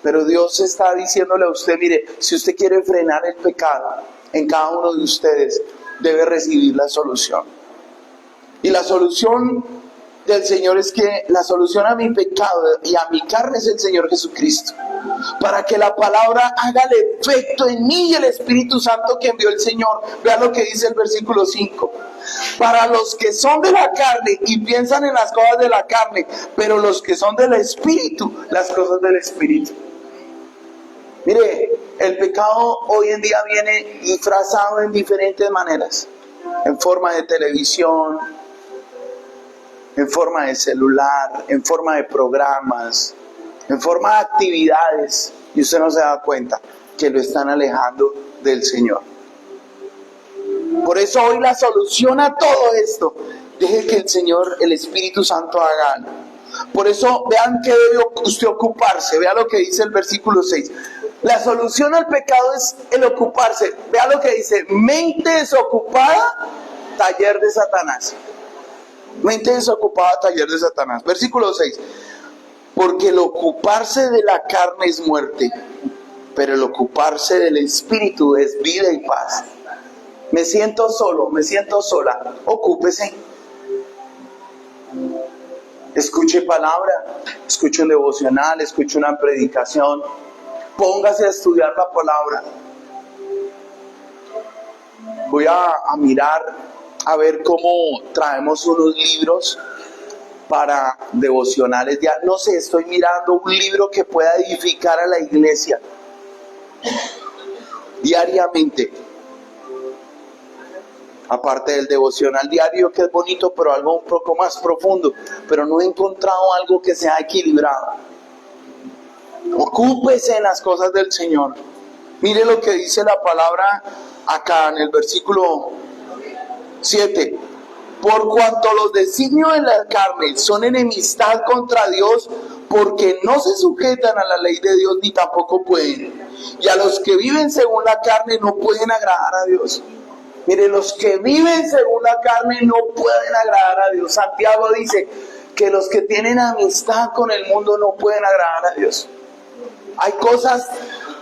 S1: Pero Dios está diciéndole a usted: mire, si usted quiere frenar el pecado en cada uno de ustedes, debe recibir la solución. Y la solución del Señor es que la solución a mi pecado y a mi carne es el Señor Jesucristo. Para que la palabra haga el efecto en mí y el Espíritu Santo que envió el Señor. Vean lo que dice el versículo 5. Para los que son de la carne y piensan en las cosas de la carne, pero los que son del Espíritu, las cosas del Espíritu. Mire, el pecado hoy en día viene disfrazado en diferentes maneras. En forma de televisión, en forma de celular, en forma de programas, en forma de actividades. Y usted no se da cuenta que lo están alejando del Señor. Por eso hoy la solución a todo esto, deje que el Señor, el Espíritu Santo haga algo. Por eso vean que debe usted ocuparse. Vea lo que dice el versículo 6. La solución al pecado es el ocuparse. Vea lo que dice: mente desocupada, taller de Satanás. Mente desocupada, taller de Satanás. Versículo 6. Porque el ocuparse de la carne es muerte, pero el ocuparse del Espíritu es vida y paz. Me siento solo, me siento sola. Ocúpese. Escuche palabra, escuche un devocional, escuche una predicación. Póngase a estudiar la palabra. Voy a mirar, a ver cómo traemos unos libros para devocionales. Ya, no sé, estoy mirando un libro que pueda edificar a la iglesia diariamente. Aparte del devocional diario, que es bonito, pero algo un poco más profundo. Pero no he encontrado algo que sea equilibrado. Ocúpese en las cosas del Señor. Mire lo que dice la palabra acá en el versículo 7. Por cuanto los designios de la carne son enemistad contra Dios, porque no se sujetan a la ley de Dios ni tampoco pueden. Y a los que viven según la carne no pueden agradar a Dios. Mire, los que viven según la carne no pueden agradar a Dios. Santiago dice que los que tienen amistad con el mundo no pueden agradar a Dios. Hay cosas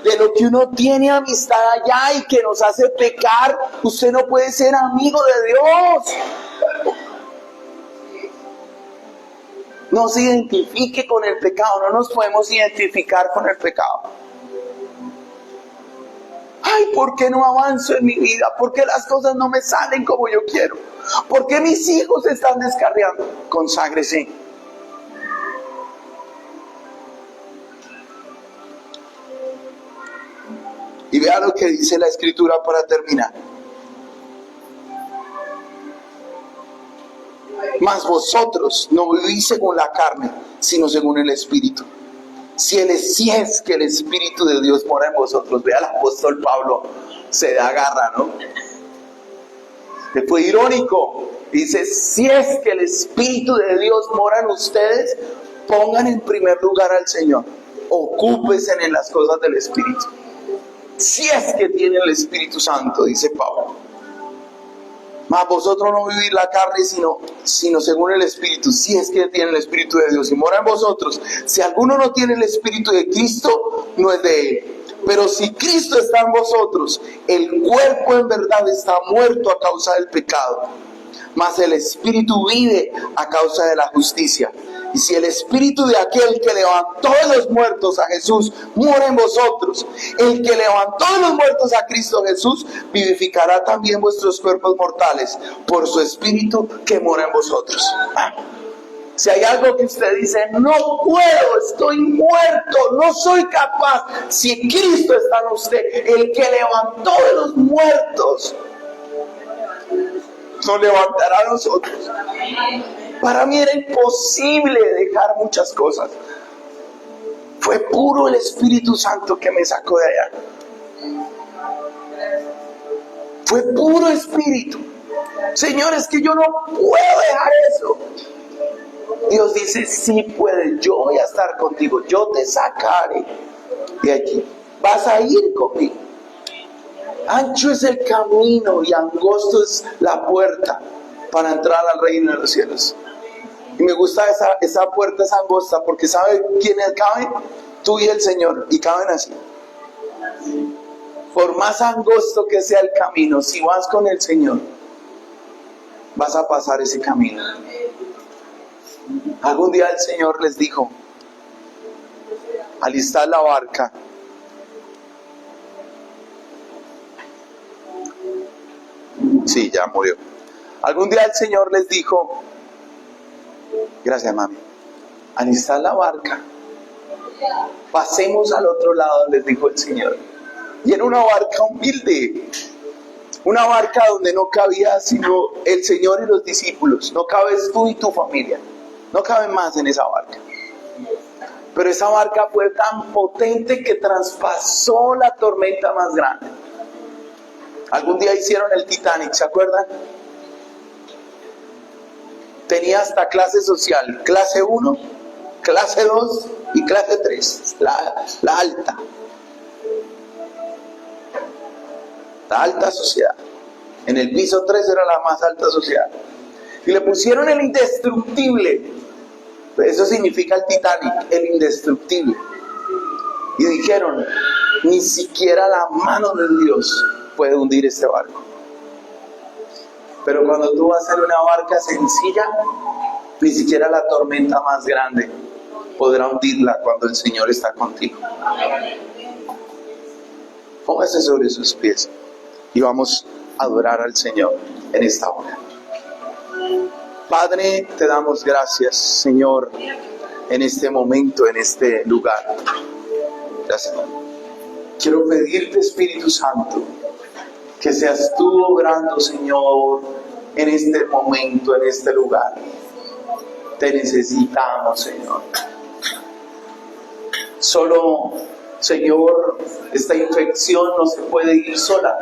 S1: de lo que uno tiene amistad allá y que nos hace pecar. Usted no puede ser amigo de Dios. No se identifique con el pecado, no nos podemos identificar con el pecado. Ay, ¿por qué no avanzo en mi vida? ¿Por qué las cosas no me salen como yo quiero? ¿Por qué mis hijos se están descarriando? Conságrese. Y vea lo que dice la Escritura para terminar. Mas vosotros no vivís según la carne, sino según el Espíritu. Si es que el Espíritu de Dios mora en vosotros. Vea, el apóstol Pablo se da garra, ¿no? Que fue irónico. Dice, si es que el Espíritu de Dios mora en ustedes, pongan en primer lugar al Señor. Ocúpense en las cosas del Espíritu. Si es que tienen el Espíritu Santo, dice Pablo. Mas vosotros no vivís la carne, sino según el Espíritu. Si es que tienen el Espíritu de Dios y mora en vosotros. Si alguno no tiene el Espíritu de Cristo, no es de él. Pero si Cristo está en vosotros, el cuerpo en verdad está muerto a causa del pecado, mas el Espíritu vive a causa de la justicia. Y si el Espíritu de aquel que levantó de los muertos a Jesús mora en vosotros, el que levantó de los muertos a Cristo Jesús vivificará también vuestros cuerpos mortales por su Espíritu que mora en vosotros. Si hay algo que usted dice, no puedo, estoy muerto, no soy capaz. Si Cristo está en usted, el que levantó de los muertos nos levantará a nosotros. Para mí era imposible dejar muchas cosas. Fue puro el Espíritu Santo que me sacó de allá. Fue puro Espíritu. Señor, es que yo no puedo dejar eso. Dios dice, sí puedes, yo voy a estar contigo, yo te sacaré de allí. Vas a ir conmigo. Ancho es el camino y angosto es la puerta para entrar al reino de los cielos. Y me gusta esa puerta es angosta porque ¿sabe quiénes caben? Tú y el Señor, y caben así. Por más angosto que sea el camino, si vas con el Señor, vas a pasar ese camino. Algún día el Señor les dijo, alistad la barca. Sí, ya murió. Algún día el Señor les dijo, gracias mami, alistad la barca, pasemos al otro lado, les dijo el Señor. Y era una barca humilde, una barca donde no cabía sino el Señor y los discípulos. No cabes tú y tu familia, no caben más en esa barca. Pero esa barca fue tan potente que traspasó la tormenta más grande. Algún día hicieron el Titanic, ¿se acuerdan? Tenía hasta clase social, clase 1, clase 2 y clase 3, la alta. La alta sociedad. En el piso 3 era la más alta sociedad. Y le pusieron el indestructible. Eso significa el Titanic, el indestructible. Y dijeron, ni siquiera la mano de Dios puede hundir este barco. Pero cuando tú vas en una barca sencilla, ni siquiera la tormenta más grande podrá hundirla cuando el Señor está contigo. Póngase sobre sus pies y vamos a adorar al Señor en esta hora. Padre, te damos gracias, Señor, en este momento, en este lugar. Gracias. Quiero pedirte, Espíritu Santo, que seas tú obrando, Señor, en este momento, en este lugar. Te necesitamos, Señor. Solo, Señor, esta infección no se puede ir sola.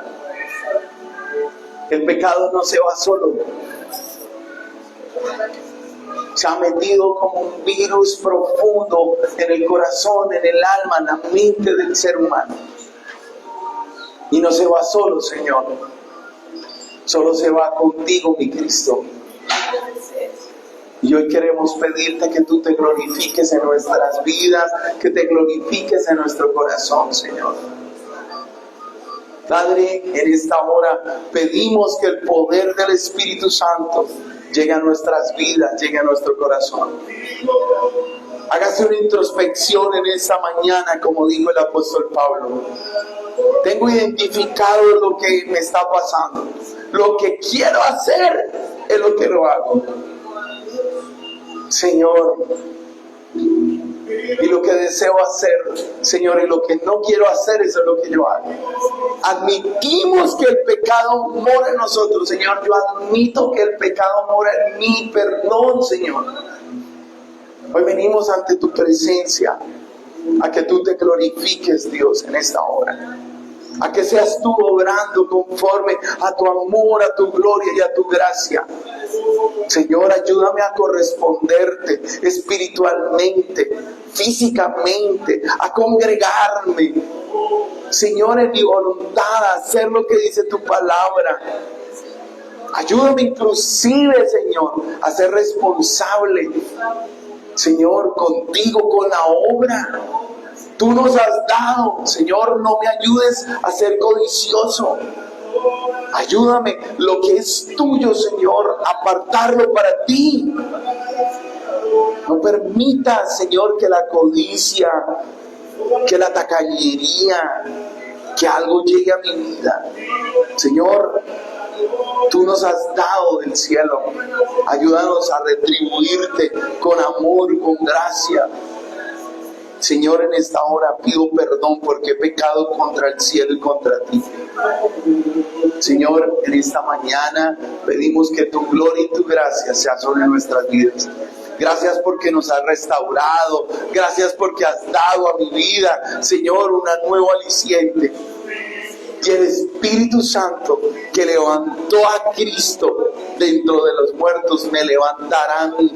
S1: El pecado no se va solo. Se ha metido como un virus profundo en el corazón, en el alma, en la mente del ser humano. Y no se va solo, Señor. Solo se va contigo, mi Cristo. Y hoy queremos pedirte que tú te glorifiques en nuestras vidas, que te glorifiques en nuestro corazón, Señor. Padre, en esta hora pedimos que el poder del Espíritu Santo llegue a nuestras vidas, llegue a nuestro corazón. Hágase una introspección en esta mañana, como dijo el apóstol Pablo. Tengo identificado lo que me está pasando. Lo que quiero hacer es lo que lo hago. Señor, y lo que deseo hacer, Señor, y lo que no quiero hacer, eso es lo que yo hago. Admitimos que el pecado mora en nosotros, Señor. Yo admito que el pecado mora en mí. Perdón, Señor. Hoy venimos ante tu presencia, a que tú te glorifiques, Dios, en esta hora. A que seas tú obrando conforme a tu amor, a tu gloria y a tu gracia. Señor, ayúdame a corresponderte espiritualmente, físicamente, a congregarme. Señor, en mi voluntad, a hacer lo que dice tu palabra. Ayúdame inclusive, Señor, a ser responsable, Señor, contigo, con la obra. Tú nos has dado, Señor, no me ayudes a ser codicioso. Ayúdame, lo que es tuyo, Señor, apartarlo para ti. No permitas, Señor, que la codicia, que la tacañería, que algo llegue a mi vida. Señor, tú nos has dado del cielo. Ayúdanos a retribuirte con amor, con gracia. Señor, en esta hora pido perdón porque he pecado contra el cielo y contra ti. Señor, en esta mañana pedimos que tu gloria y tu gracia sea sobre nuestras vidas. Gracias porque nos has restaurado. Gracias porque has dado a mi vida, Señor, una nueva aliciente. Y el Espíritu Santo que levantó a Cristo dentro de los muertos me levantará a mí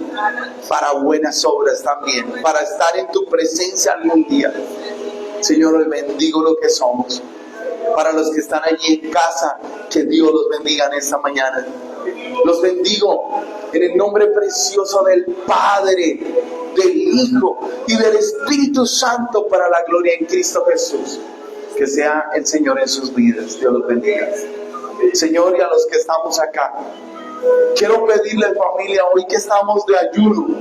S1: para buenas obras también, para estar en tu presencia algún día. Señor, hoy bendigo lo que somos. Para los que están allí en casa, que Dios los bendiga en esta mañana. Los bendigo en el nombre precioso del Padre, del Hijo y del Espíritu Santo, para la gloria en Cristo Jesús. Que sea el Señor en sus vidas. Dios los bendiga. Señor, y a los que estamos acá, quiero pedirle, familia, hoy que estamos de ayuno,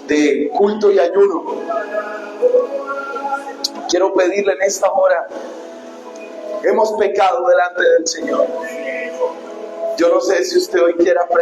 S1: de culto y ayuno, quiero pedirle en esta hora, hemos pecado delante del Señor. Yo no sé si usted hoy quiera presentar